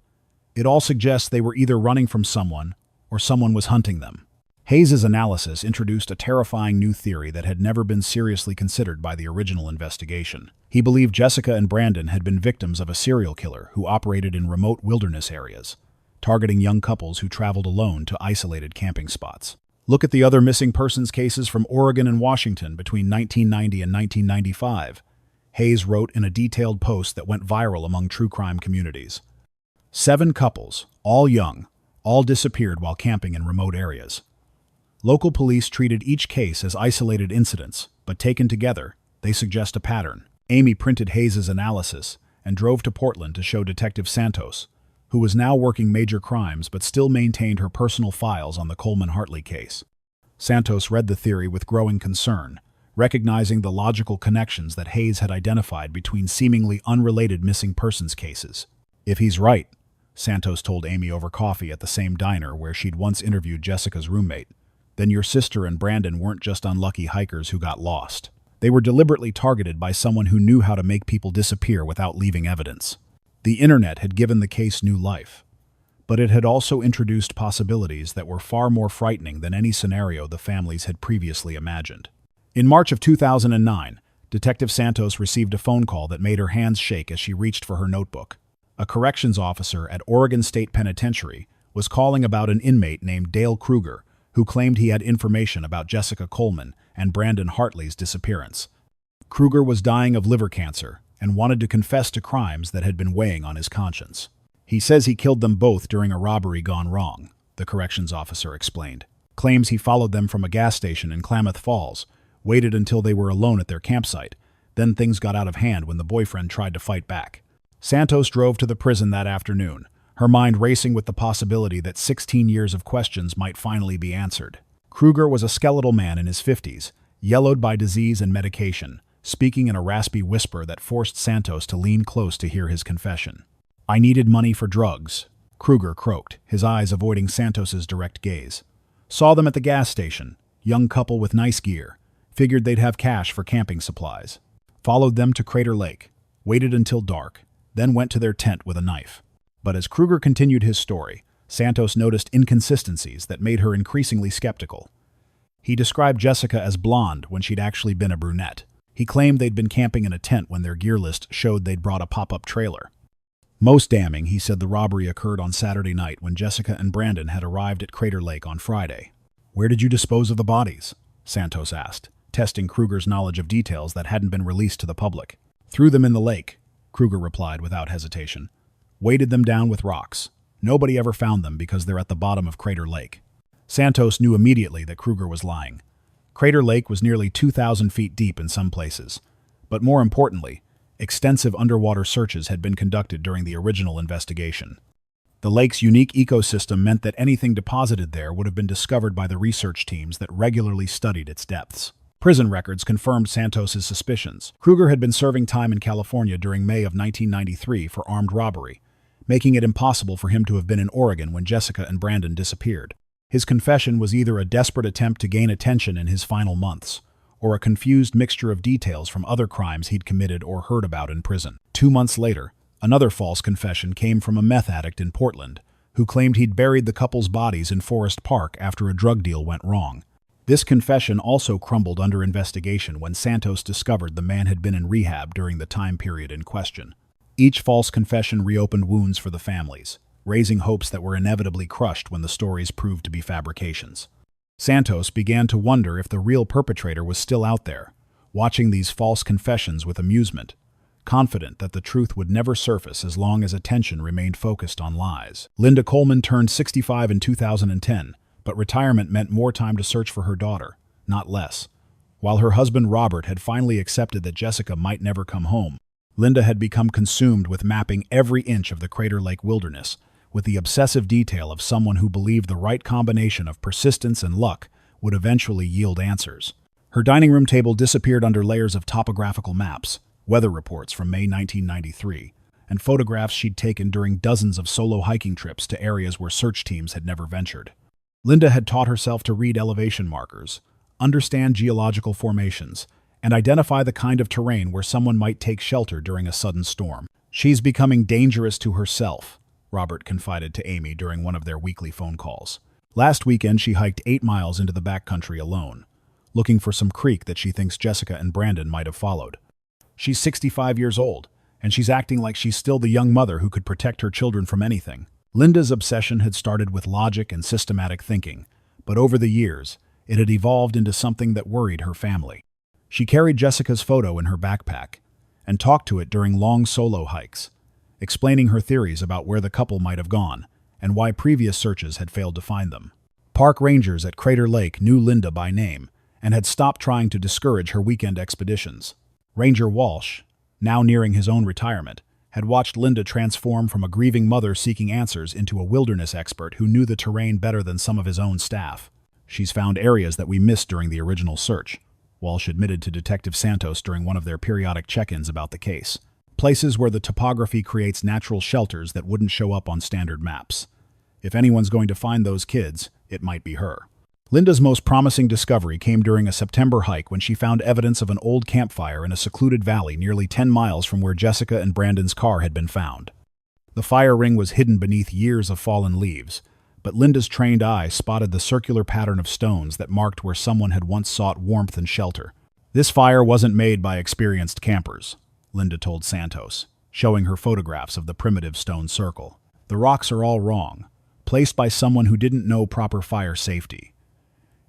it all suggests they were either running from someone or someone was hunting them." Hayes's analysis introduced a terrifying new theory that had never been seriously considered by the original investigation. He believed Jessica and Brandon had been victims of a serial killer who operated in remote wilderness areas, targeting young couples who traveled alone to isolated camping spots. Look at the other missing persons cases from Oregon and Washington between 1990 and 1995, Hayes wrote in a detailed post that went viral among true crime communities. 7 couples, all young, all disappeared while camping in remote areas. Local police treated each case as isolated incidents, but taken together, they suggest a pattern. Amy printed Hayes's analysis and drove to Portland to show Detective Santos, who was now working major crimes but still maintained her personal files on the Coleman Hartley case. Santos read the theory with growing concern, recognizing the logical connections that Hayes had identified between seemingly unrelated missing persons cases. "If he's right," Santos told Amy over coffee at the same diner where she'd once interviewed Jessica's roommate, "then your sister and Brandon weren't just unlucky hikers who got lost. They were deliberately targeted by someone who knew how to make people disappear without leaving evidence." The internet had given the case new life, but it had also introduced possibilities that were far more frightening than any scenario the families had previously imagined. In March of 2009, Detective Santos received a phone call that made her hands shake as she reached for her notebook. A corrections officer at Oregon State Penitentiary was calling about an inmate named Dale Kruger, who claimed he had information about Jessica Coleman and Brandon Hartley's disappearance. Kruger was dying of liver cancer and wanted to confess to crimes that had been weighing on his conscience. "He says he killed them both during a robbery gone wrong," the corrections officer explained. Claims he followed them from a gas station in Klamath Falls, waited until they were alone at their campsite, then things got out of hand when the boyfriend tried to fight back. Santos drove to the prison that afternoon, her mind racing with the possibility that 16 years of questions might finally be answered. Kruger was a skeletal man in his 50s, yellowed by disease and medication, speaking in a raspy whisper that forced Santos to lean close to hear his confession. "I needed money for drugs," Kruger croaked, his eyes avoiding Santos's direct gaze. "Saw them at the gas station, young couple with nice gear. Figured they'd have cash for camping supplies. Followed them to Crater Lake, waited until dark, then went to their tent with a knife." But as Kruger continued his story, Santos noticed inconsistencies that made her increasingly skeptical. He described Jessica as blonde when she'd actually been a brunette. He claimed they'd been camping in a tent when their gear list showed they'd brought a pop-up trailer. Most damning, he said the robbery occurred on Saturday night when Jessica and Brandon had arrived at Crater Lake on Friday. "Where did you dispose of the bodies?" Santos asked, testing Kruger's knowledge of details that hadn't been released to the public. "Threw them in the lake," Kruger replied without hesitation. "Weighted them down with rocks. Nobody ever found them because they're at the bottom of Crater Lake." Santos knew immediately that Kruger was lying. Crater Lake was nearly 2,000 feet deep in some places. But more importantly, extensive underwater searches had been conducted during the original investigation. The lake's unique ecosystem meant that anything deposited there would have been discovered by the research teams that regularly studied its depths. Prison records confirmed Santos's suspicions. Kruger had been serving time in California during May of 1993 for armed robbery, making it impossible for him to have been in Oregon when Jessica and Brandon disappeared. His confession was either a desperate attempt to gain attention in his final months, or a confused mixture of details from other crimes he'd committed or heard about in prison. 2 months later, another false confession came from a meth addict in Portland, who claimed he'd buried the couple's bodies in Forest Park after a drug deal went wrong. This confession also crumbled under investigation when Santos discovered the man had been in rehab during the time period in question. Each false confession reopened wounds for the families, raising hopes that were inevitably crushed when the stories proved to be fabrications. Santos began to wonder if the real perpetrator was still out there, watching these false confessions with amusement, confident that the truth would never surface as long as attention remained focused on lies. Linda Coleman turned 65 in 2010, but retirement meant more time to search for her daughter, not less. While her husband Robert had finally accepted that Jessica might never come home, Linda had become consumed with mapping every inch of the Crater Lake wilderness, with the obsessive detail of someone who believed the right combination of persistence and luck would eventually yield answers. Her dining room table disappeared under layers of topographical maps, weather reports from May 1993, and photographs she'd taken during dozens of solo hiking trips to areas where search teams had never ventured. Linda had taught herself to read elevation markers, understand geological formations, and identify the kind of terrain where someone might take shelter during a sudden storm. "She's becoming dangerous to herself," Robert confided to Amy during one of their weekly phone calls. Last weekend, she hiked 8 miles into the backcountry alone, looking for some creek that she thinks Jessica and Brandon might have followed. She's 65 years old, and she's acting like she's still the young mother who could protect her children from anything. Linda's obsession had started with logic and systematic thinking, but over the years, it had evolved into something that worried her family. She carried Jessica's photo in her backpack and talked to it during long solo hikes, explaining her theories about where the couple might have gone and why previous searches had failed to find them. Park rangers at Crater Lake knew Linda by name and had stopped trying to discourage her weekend expeditions. Ranger Walsh, now nearing his own retirement, had watched Linda transform from a grieving mother seeking answers into a wilderness expert who knew the terrain better than some of his own staff. "She's found areas that we missed during the original search," Walsh admitted to Detective Santos during one of their periodic check-ins about the case. "Places where the topography creates natural shelters that wouldn't show up on standard maps. If anyone's going to find those kids, it might be her." Linda's most promising discovery came during a September hike when she found evidence of an old campfire in a secluded valley nearly 10 miles from where Jessica and Brandon's car had been found. The fire ring was hidden beneath years of fallen leaves, but Linda's trained eye spotted the circular pattern of stones that marked where someone had once sought warmth and shelter. "This fire wasn't made by experienced campers," Linda told Santos, showing her photographs of the primitive stone circle. "The rocks are all wrong, placed by someone who didn't know proper fire safety.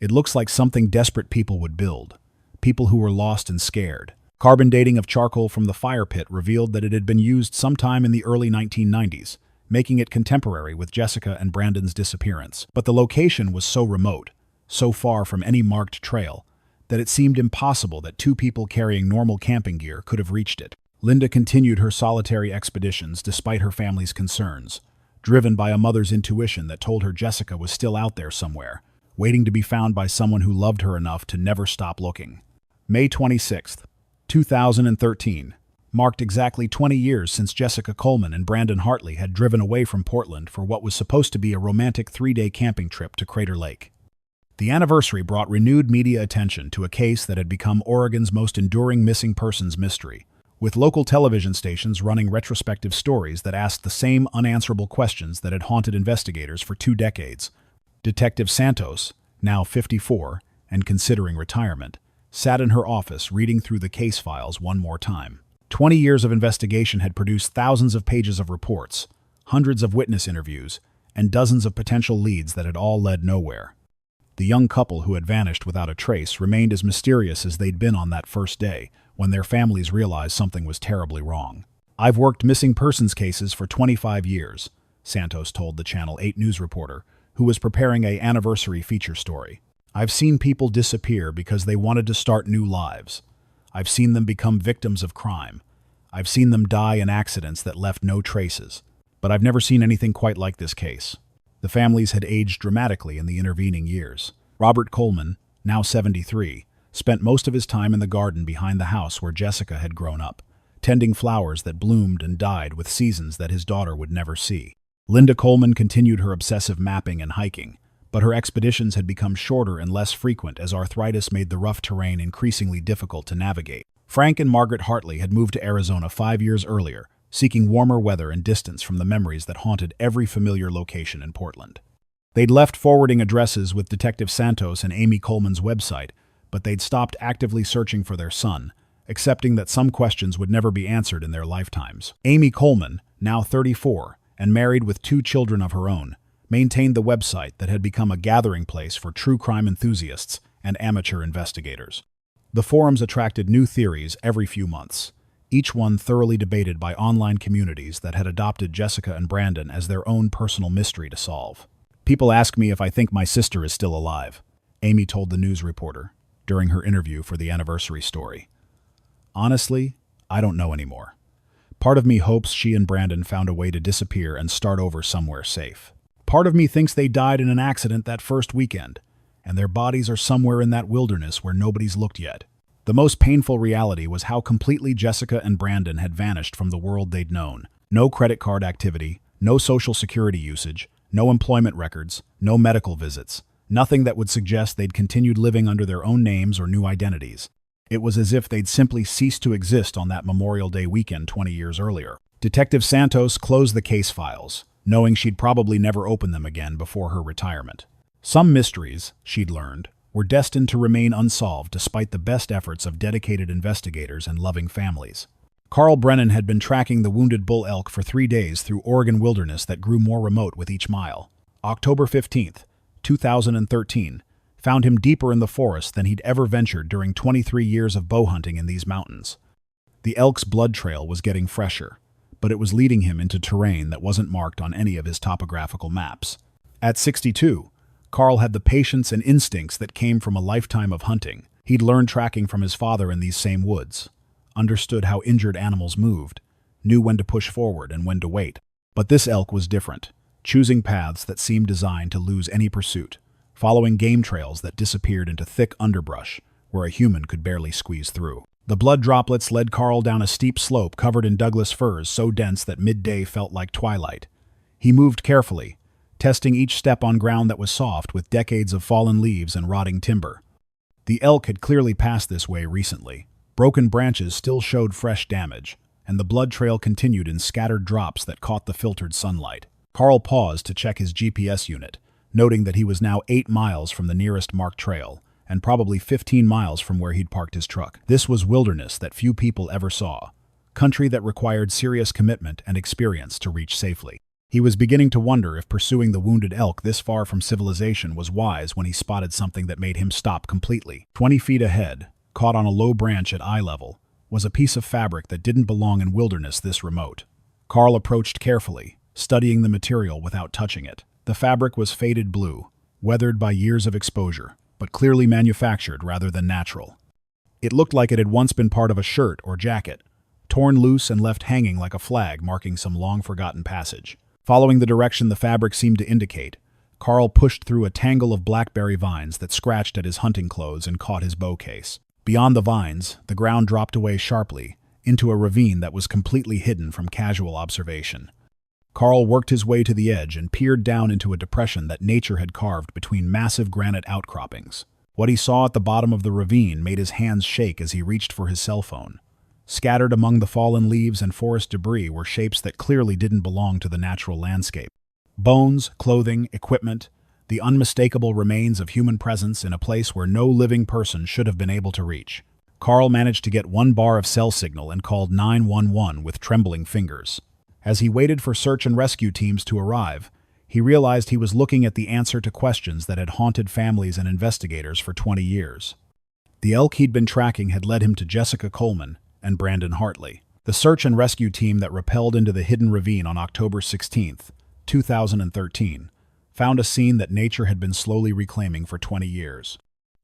It looks like something desperate people would build, people who were lost and scared." Carbon dating of charcoal from the fire pit revealed that it had been used sometime in the early 1990s, making it contemporary with Jessica and Brandon's disappearance. But the location was so remote, so far from any marked trail, that it seemed impossible that two people carrying normal camping gear could have reached it. Linda continued her solitary expeditions despite her family's concerns, driven by a mother's intuition that told her Jessica was still out there somewhere, waiting to be found by someone who loved her enough to never stop looking. May 26, 2013, marked exactly 20 years since Jessica Coleman and Brandon Hartley had driven away from Portland for what was supposed to be a romantic 3-day camping trip to Crater Lake. The anniversary brought renewed media attention to a case that had become Oregon's most enduring missing persons mystery, with local television stations running retrospective stories that asked the same unanswerable questions that had haunted investigators for 2 decades. Detective Santos, now 54 and considering retirement, sat in her office reading through the case files one more time. 20 years of investigation had produced thousands of pages of reports, hundreds of witness interviews, and dozens of potential leads that had all led nowhere. The young couple who had vanished without a trace remained as mysterious as they'd been on that first day, when their families realized something was terribly wrong. "I've worked missing persons cases for 25 years, Santos told the Channel 8 news reporter, who was preparing an anniversary feature story. "I've seen people disappear because they wanted to start new lives. I've seen them become victims of crime. I've seen them die in accidents that left no traces. But I've never seen anything quite like this case." The families had aged dramatically in the intervening years. Robert Coleman, now 73, spent most of his time in the garden behind the house where Jessica had grown up, tending flowers that bloomed and died with seasons that his daughter would never see. Linda Coleman continued her obsessive mapping and hiking, but her expeditions had become shorter and less frequent as arthritis made the rough terrain increasingly difficult to navigate. Frank and Margaret Hartley had moved to Arizona 5 years earlier, seeking warmer weather and distance from the memories that haunted every familiar location in Portland. They'd left forwarding addresses with Detective Santos and Amy Coleman's website, but they'd stopped actively searching for their son, accepting that some questions would never be answered in their lifetimes. Amy Coleman, now 34, and married with 2 children of her own, maintained the website that had become a gathering place for true crime enthusiasts and amateur investigators. The forums attracted new theories every few months, each one thoroughly debated by online communities that had adopted Jessica and Brandon as their own personal mystery to solve. "People ask me if I think my sister is still alive," Amy told the news reporter during her interview for the anniversary story. "Honestly, I don't know anymore. Part of me hopes she and Brandon found a way to disappear and start over somewhere safe. Part of me thinks they died in an accident that first weekend, and their bodies are somewhere in that wilderness where nobody's looked yet." The most painful reality was how completely Jessica and Brandon had vanished from the world they'd known. No credit card activity, no social security usage, no employment records, no medical visits, nothing that would suggest they'd continued living under their own names or new identities. It was as if they'd simply ceased to exist on that Memorial Day weekend 20 years earlier. Detective Santos closed the case files, knowing she'd probably never open them again before her retirement. Some mysteries, she'd learned, were destined to remain unsolved despite the best efforts of dedicated investigators and loving families. Carl Brennan had been tracking the wounded bull elk for 3 days through Oregon wilderness that grew more remote with each mile. October 15th, 2013, found him deeper in the forest than he'd ever ventured during 23 years of bow hunting in these mountains. The elk's blood trail was getting fresher, but it was leading him into terrain that wasn't marked on any of his topographical maps. At 62, Carl had the patience and instincts that came from a lifetime of hunting. He'd learned tracking from his father in these same woods, understood how injured animals moved, knew when to push forward and when to wait. But this elk was different, choosing paths that seemed designed to lose any pursuit, following game trails that disappeared into thick underbrush where a human could barely squeeze through. The blood droplets led Carl down a steep slope covered in Douglas firs so dense that midday felt like twilight. He moved carefully, testing each step on ground that was soft with decades of fallen leaves and rotting timber. The elk had clearly passed this way recently. Broken branches still showed fresh damage, and the blood trail continued in scattered drops that caught the filtered sunlight. Carl paused to check his GPS unit, noting that he was now 8 miles from the nearest marked trail, and probably 15 miles from where he'd parked his truck. This was wilderness that few people ever saw, country that required serious commitment and experience to reach safely. He was beginning to wonder if pursuing the wounded elk this far from civilization was wise when he spotted something that made him stop completely. 20 feet ahead, caught on a low branch at eye level, was a piece of fabric that didn't belong in wilderness this remote. Carl approached carefully, studying the material without touching it. The fabric was faded blue, weathered by years of exposure, but clearly manufactured rather than natural. It looked like it had once been part of a shirt or jacket, torn loose and left hanging like a flag marking some long-forgotten passage. Following the direction the fabric seemed to indicate, Carl pushed through a tangle of blackberry vines that scratched at his hunting clothes and caught his bow case. Beyond the vines, the ground dropped away sharply, into a ravine that was completely hidden from casual observation. Carl worked his way to the edge and peered down into a depression that nature had carved between massive granite outcroppings. What he saw at the bottom of the ravine made his hands shake as he reached for his cell phone. Scattered among the fallen leaves and forest debris were shapes that clearly didn't belong to the natural landscape. Bones, clothing, equipment, the unmistakable remains of human presence in a place where no living person should have been able to reach. Carl managed to get 1 bar of cell signal and called 911 with trembling fingers. As he waited for search and rescue teams to arrive, he realized he was looking at the answer to questions that had haunted families and investigators for 20 years. The elk he'd been tracking had led him to Jessica Coleman and Brandon Hartley. The search and rescue team that rappelled into the hidden ravine on October 16, 2013, found a scene that nature had been slowly reclaiming for 20 years.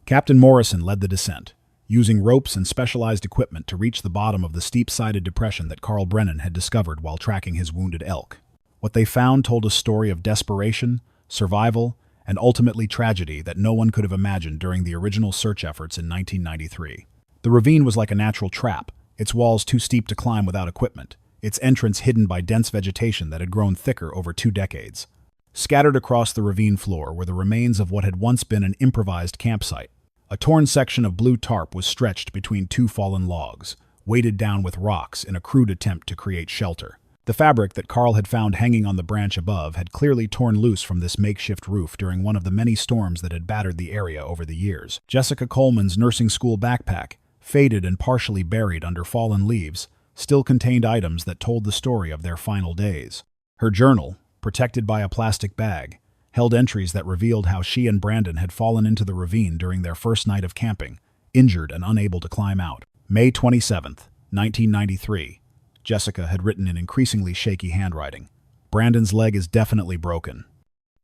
Captain Morrison led the descent, using ropes and specialized equipment to reach the bottom of the steep-sided depression that Carl Brennan had discovered while tracking his wounded elk. What they found told a story of desperation, survival, and ultimately tragedy that no one could have imagined during the original search efforts in 1993. The ravine was like a natural trap, its walls too steep to climb without equipment, its entrance hidden by dense vegetation that had grown thicker over 2 decades. Scattered across the ravine floor were the remains of what had once been an improvised campsite. A torn section of blue tarp was stretched between 2 fallen logs, weighted down with rocks in a crude attempt to create shelter. The fabric that Carl had found hanging on the branch above had clearly torn loose from this makeshift roof during one of the many storms that had battered the area over the years. Jessica Coleman's nursing school backpack, faded and partially buried under fallen leaves, still contained items that told the story of their final days. Her journal, protected by a plastic bag, held entries that revealed how she and Brandon had fallen into the ravine during their first night of camping, injured and unable to climb out. May 27, 1993. Jessica had written in increasingly shaky handwriting. Brandon's leg is definitely broken.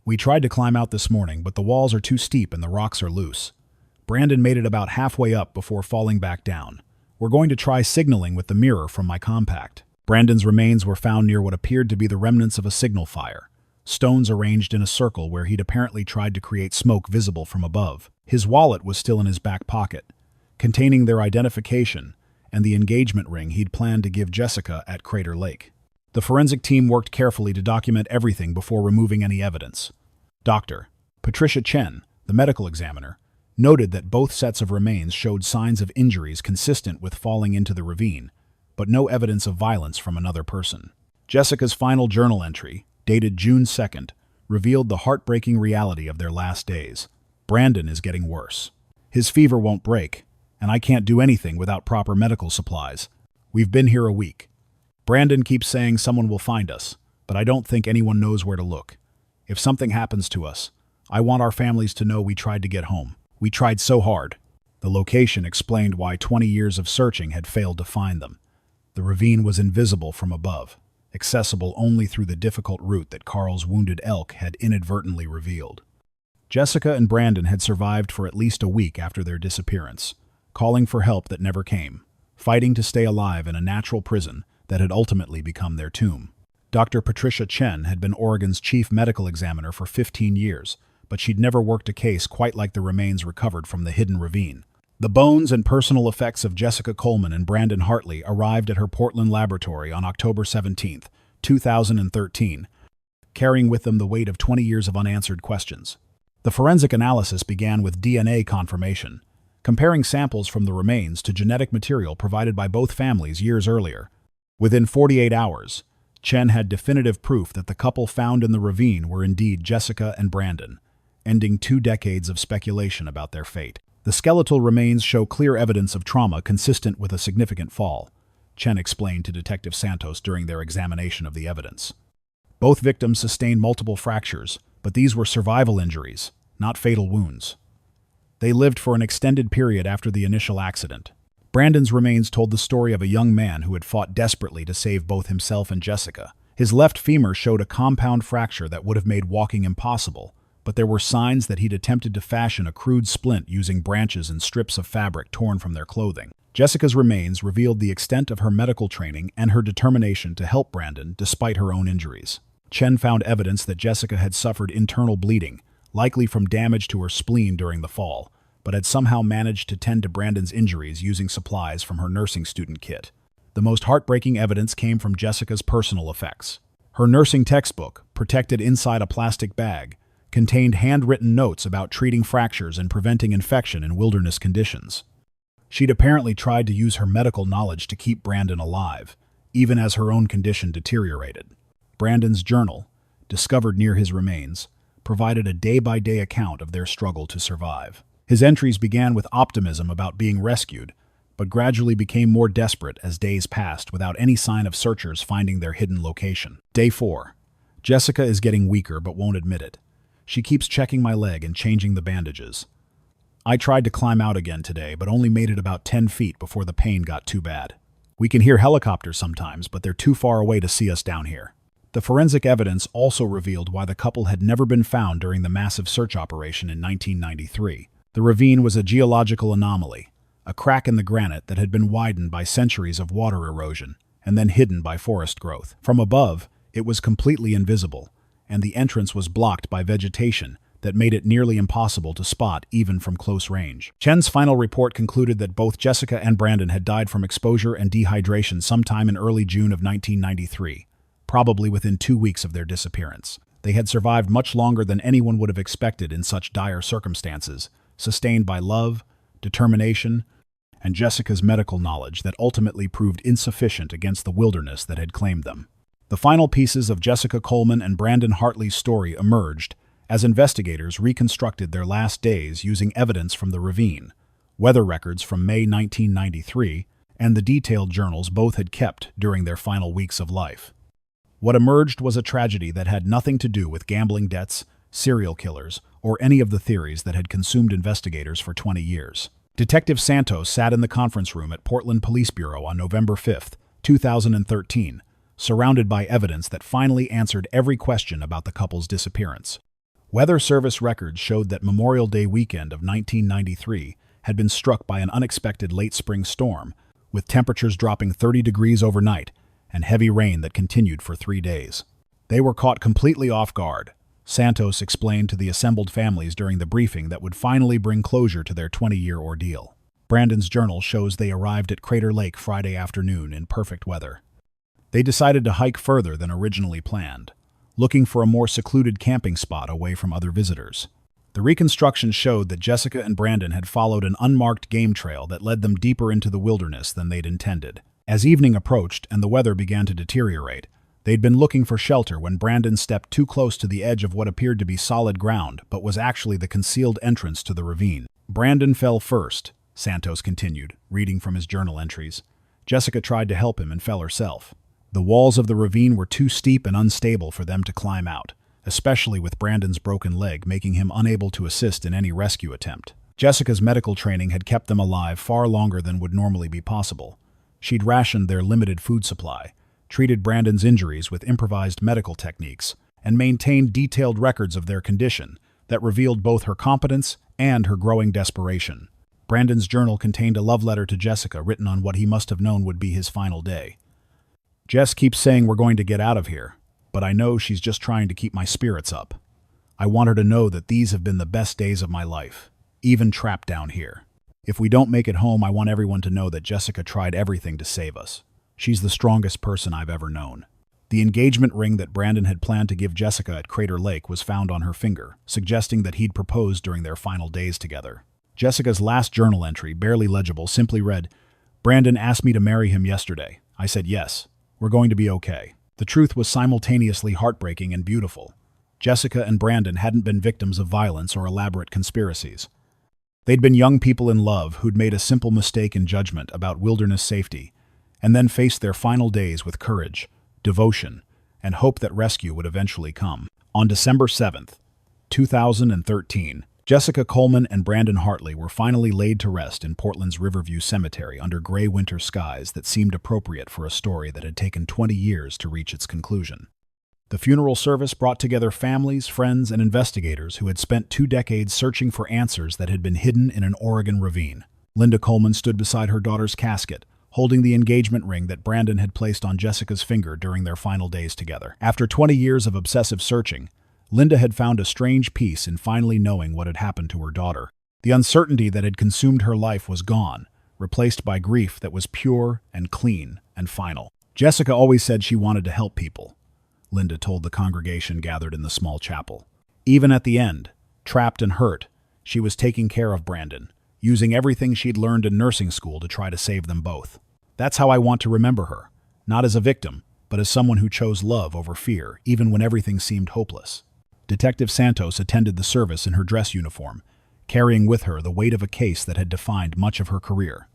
We tried to climb out this morning, but the walls are too steep and the rocks are loose. Brandon made it about halfway up before falling back down. We're going to try signaling with the mirror from my compact. Brandon's remains were found near what appeared to be the remnants of a signal fire, stones arranged in a circle where he'd apparently tried to create smoke visible from above. His wallet was still in his back pocket, containing their identification and the engagement ring he'd planned to give Jessica at Crater Lake. The forensic team worked carefully to document everything before removing any evidence. Dr. Patricia Chen, the medical examiner, noted that both sets of remains showed signs of injuries consistent with falling into the ravine, but no evidence of violence from another person. Jessica's final journal entry, dated June 2nd, revealed the heartbreaking reality of their last days. Brandon is getting worse. His fever won't break, and I can't do anything without proper medical supplies. We've been here a week. Brandon keeps saying someone will find us, but I don't think anyone knows where to look. If something happens to us, I want our families to know we tried to get home. We tried so hard. The location explained why 20 years of searching had failed to find them. The ravine was invisible from above, accessible only through the difficult route that Carl's wounded elk had inadvertently revealed. Jessica and Brandon had survived for at least a week after their disappearance, calling for help that never came, fighting to stay alive in a natural prison that had ultimately become their tomb. Dr. Patricia Chen had been Oregon's chief medical examiner for 15 years, but she'd never worked a case quite like the remains recovered from the hidden ravine. The bones and personal effects of Jessica Coleman and Brandon Hartley arrived at her Portland laboratory on October 17, 2013, carrying with them the weight of 20 years of unanswered questions. The forensic analysis began with DNA confirmation, comparing samples from the remains to genetic material provided by both families years earlier. Within 48 hours, Chen had definitive proof that the couple found in the ravine were indeed Jessica and Brandon, ending 2 decades of speculation about their fate. The skeletal remains show clear evidence of trauma consistent with a significant fall, Chen explained to Detective Santos during their examination of the evidence. Both victims sustained multiple fractures, but these were survival injuries, not fatal wounds. They lived for an extended period after the initial accident. Brandon's remains told the story of a young man who had fought desperately to save both himself and Jessica. His left femur showed a compound fracture that would have made walking impossible, but there were signs that he'd attempted to fashion a crude splint using branches and strips of fabric torn from their clothing. Jessica's remains revealed the extent of her medical training and her determination to help Brandon despite her own injuries. Chen found evidence that Jessica had suffered internal bleeding, likely from damage to her spleen during the fall, but had somehow managed to tend to Brandon's injuries using supplies from her nursing student kit. The most heartbreaking evidence came from Jessica's personal effects. Her nursing textbook, protected inside a plastic bag, contained handwritten notes about treating fractures and preventing infection in wilderness conditions. She'd apparently tried to use her medical knowledge to keep Brandon alive, even as her own condition deteriorated. Brandon's journal, discovered near his remains, provided a day-by-day account of their struggle to survive. His entries began with optimism about being rescued, but gradually became more desperate as days passed without any sign of searchers finding their hidden location. Day 4. Jessica is getting weaker but won't admit it. She keeps checking my leg and changing the bandages. I tried to climb out again today, but only made it about 10 feet before the pain got too bad. We can hear helicopters sometimes, but they're too far away to see us down here. The forensic evidence also revealed why the couple had never been found during the massive search operation in 1993. The ravine was a geological anomaly, a crack in the granite that had been widened by centuries of water erosion and then hidden by forest growth. From above, it was completely invisible, and the entrance was blocked by vegetation that made it nearly impossible to spot even from close range. Chen's final report concluded that both Jessica and Brandon had died from exposure and dehydration sometime in early June of 1993, probably within 2 weeks of their disappearance. They had survived much longer than anyone would have expected in such dire circumstances, sustained by love, determination, and Jessica's medical knowledge that ultimately proved insufficient against the wilderness that had claimed them. The final pieces of Jessica Coleman and Brandon Hartley's story emerged as investigators reconstructed their last days using evidence from the ravine, weather records from May 1993, and the detailed journals both had kept during their final weeks of life. What emerged was a tragedy that had nothing to do with gambling debts, serial killers, or any of the theories that had consumed investigators for 20 years. Detective Santos sat in the conference room at Portland Police Bureau on November 5, 2013, surrounded by evidence that finally answered every question about the couple's disappearance. Weather Service records showed that Memorial Day weekend of 1993 had been struck by an unexpected late spring storm, with temperatures dropping 30 degrees overnight and heavy rain that continued for 3 days. They were caught completely off guard, Santos explained to the assembled families during the briefing that would finally bring closure to their 20-year ordeal. Brandon's journal shows they arrived at Crater Lake Friday afternoon in perfect weather. They decided to hike further than originally planned, looking for a more secluded camping spot away from other visitors. The reconstruction showed that Jessica and Brandon had followed an unmarked game trail that led them deeper into the wilderness than they'd intended. As evening approached and the weather began to deteriorate, they'd been looking for shelter when Brandon stepped too close to the edge of what appeared to be solid ground but was actually the concealed entrance to the ravine. Brandon fell first, Santos continued, reading from his journal entries. Jessica tried to help him and fell herself. The walls of the ravine were too steep and unstable for them to climb out, especially with Brandon's broken leg making him unable to assist in any rescue attempt. Jessica's medical training had kept them alive far longer than would normally be possible. She'd rationed their limited food supply, treated Brandon's injuries with improvised medical techniques, and maintained detailed records of their condition that revealed both her competence and her growing desperation. Brandon's journal contained a love letter to Jessica written on what he must have known would be his final day. Jess keeps saying we're going to get out of here, but I know she's just trying to keep my spirits up. I want her to know that these have been the best days of my life, even trapped down here. If we don't make it home, I want everyone to know that Jessica tried everything to save us. She's the strongest person I've ever known. The engagement ring that Brandon had planned to give Jessica at Crater Lake was found on her finger, suggesting that he'd proposed during their final days together. Jessica's last journal entry, barely legible, simply read, "Brandon asked me to marry him yesterday. I said yes. We're going to be okay." The truth was simultaneously heartbreaking and beautiful. Jessica and Brandon hadn't been victims of violence or elaborate conspiracies. They'd been young people in love who'd made a simple mistake in judgment about wilderness safety, and then faced their final days with courage, devotion, and hope that rescue would eventually come. On December 7th, 2013, Jessica Coleman and Brandon Hartley were finally laid to rest in Portland's Riverview Cemetery under gray winter skies that seemed appropriate for a story that had taken 20 years to reach its conclusion. The funeral service brought together families, friends, and investigators who had spent 2 decades searching for answers that had been hidden in an Oregon ravine. Linda Coleman stood beside her daughter's casket, holding the engagement ring that Brandon had placed on Jessica's finger during their final days together. After 20 years of obsessive searching, Linda had found a strange peace in finally knowing what had happened to her daughter. The uncertainty that had consumed her life was gone, replaced by grief that was pure and clean and final. Jessica always said she wanted to help people, Linda told the congregation gathered in the small chapel. Even at the end, trapped and hurt, she was taking care of Brandon, using everything she'd learned in nursing school to try to save them both. That's how I want to remember her, not as a victim, but as someone who chose love over fear, even when everything seemed hopeless. Detective Santos attended the service in her dress uniform, carrying with her the weight of a case that had defined much of her career.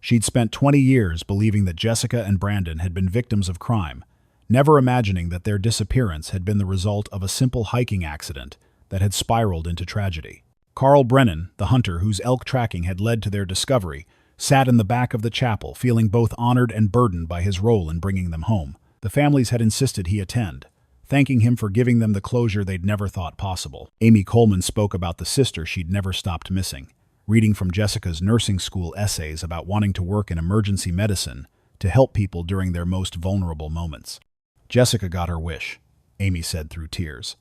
She'd spent 20 years believing that Jessica and Brandon had been victims of crime, never imagining that their disappearance had been the result of a simple hiking accident that had spiraled into tragedy. Carl Brennan, the hunter whose elk tracking had led to their discovery, sat in the back of the chapel, feeling both honored and burdened by his role in bringing them home. The families had insisted he attend, thanking him for giving them the closure they'd never thought possible. Amy Coleman spoke about the sister she'd never stopped missing, reading from Jessica's nursing school essays about wanting to work in emergency medicine to help people during their most vulnerable moments. Jessica got her wish, Amy said through tears.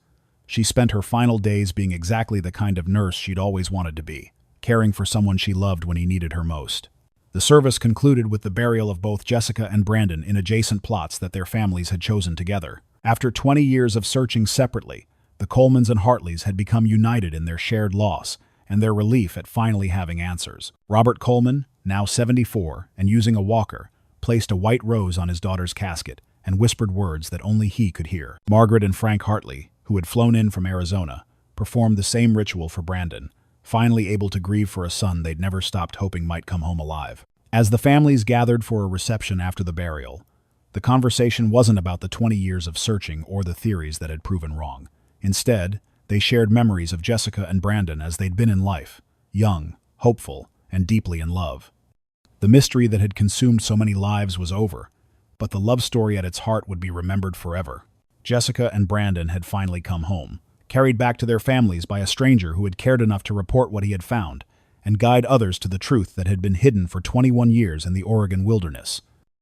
She spent her final days being exactly the kind of nurse she'd always wanted to be, caring for someone she loved when he needed her most. The service concluded with the burial of both Jessica and Brandon in adjacent plots that their families had chosen together. After 20 years of searching separately, the Colemans and Hartleys had become united in their shared loss and their relief at finally having answers. Robert Coleman, now 74 and using a walker, placed a white rose on his daughter's casket and whispered words that only he could hear. Margaret and Frank Hartley, who had flown in from Arizona, performed the same ritual for Brandon, finally able to grieve for a son they'd never stopped hoping might come home alive. As the families gathered for a reception after the burial, the conversation wasn't about the 20 years of searching or the theories that had proven wrong. Instead, they shared memories of Jessica and Brandon as they'd been in life, young, hopeful, and deeply in love. The mystery that had consumed so many lives was over, but the love story at its heart would be remembered forever. Jessica and Brandon had finally come home, carried back to their families by a stranger who had cared enough to report what he had found and guide others to the truth that had been hidden for 21 years in the Oregon wilderness.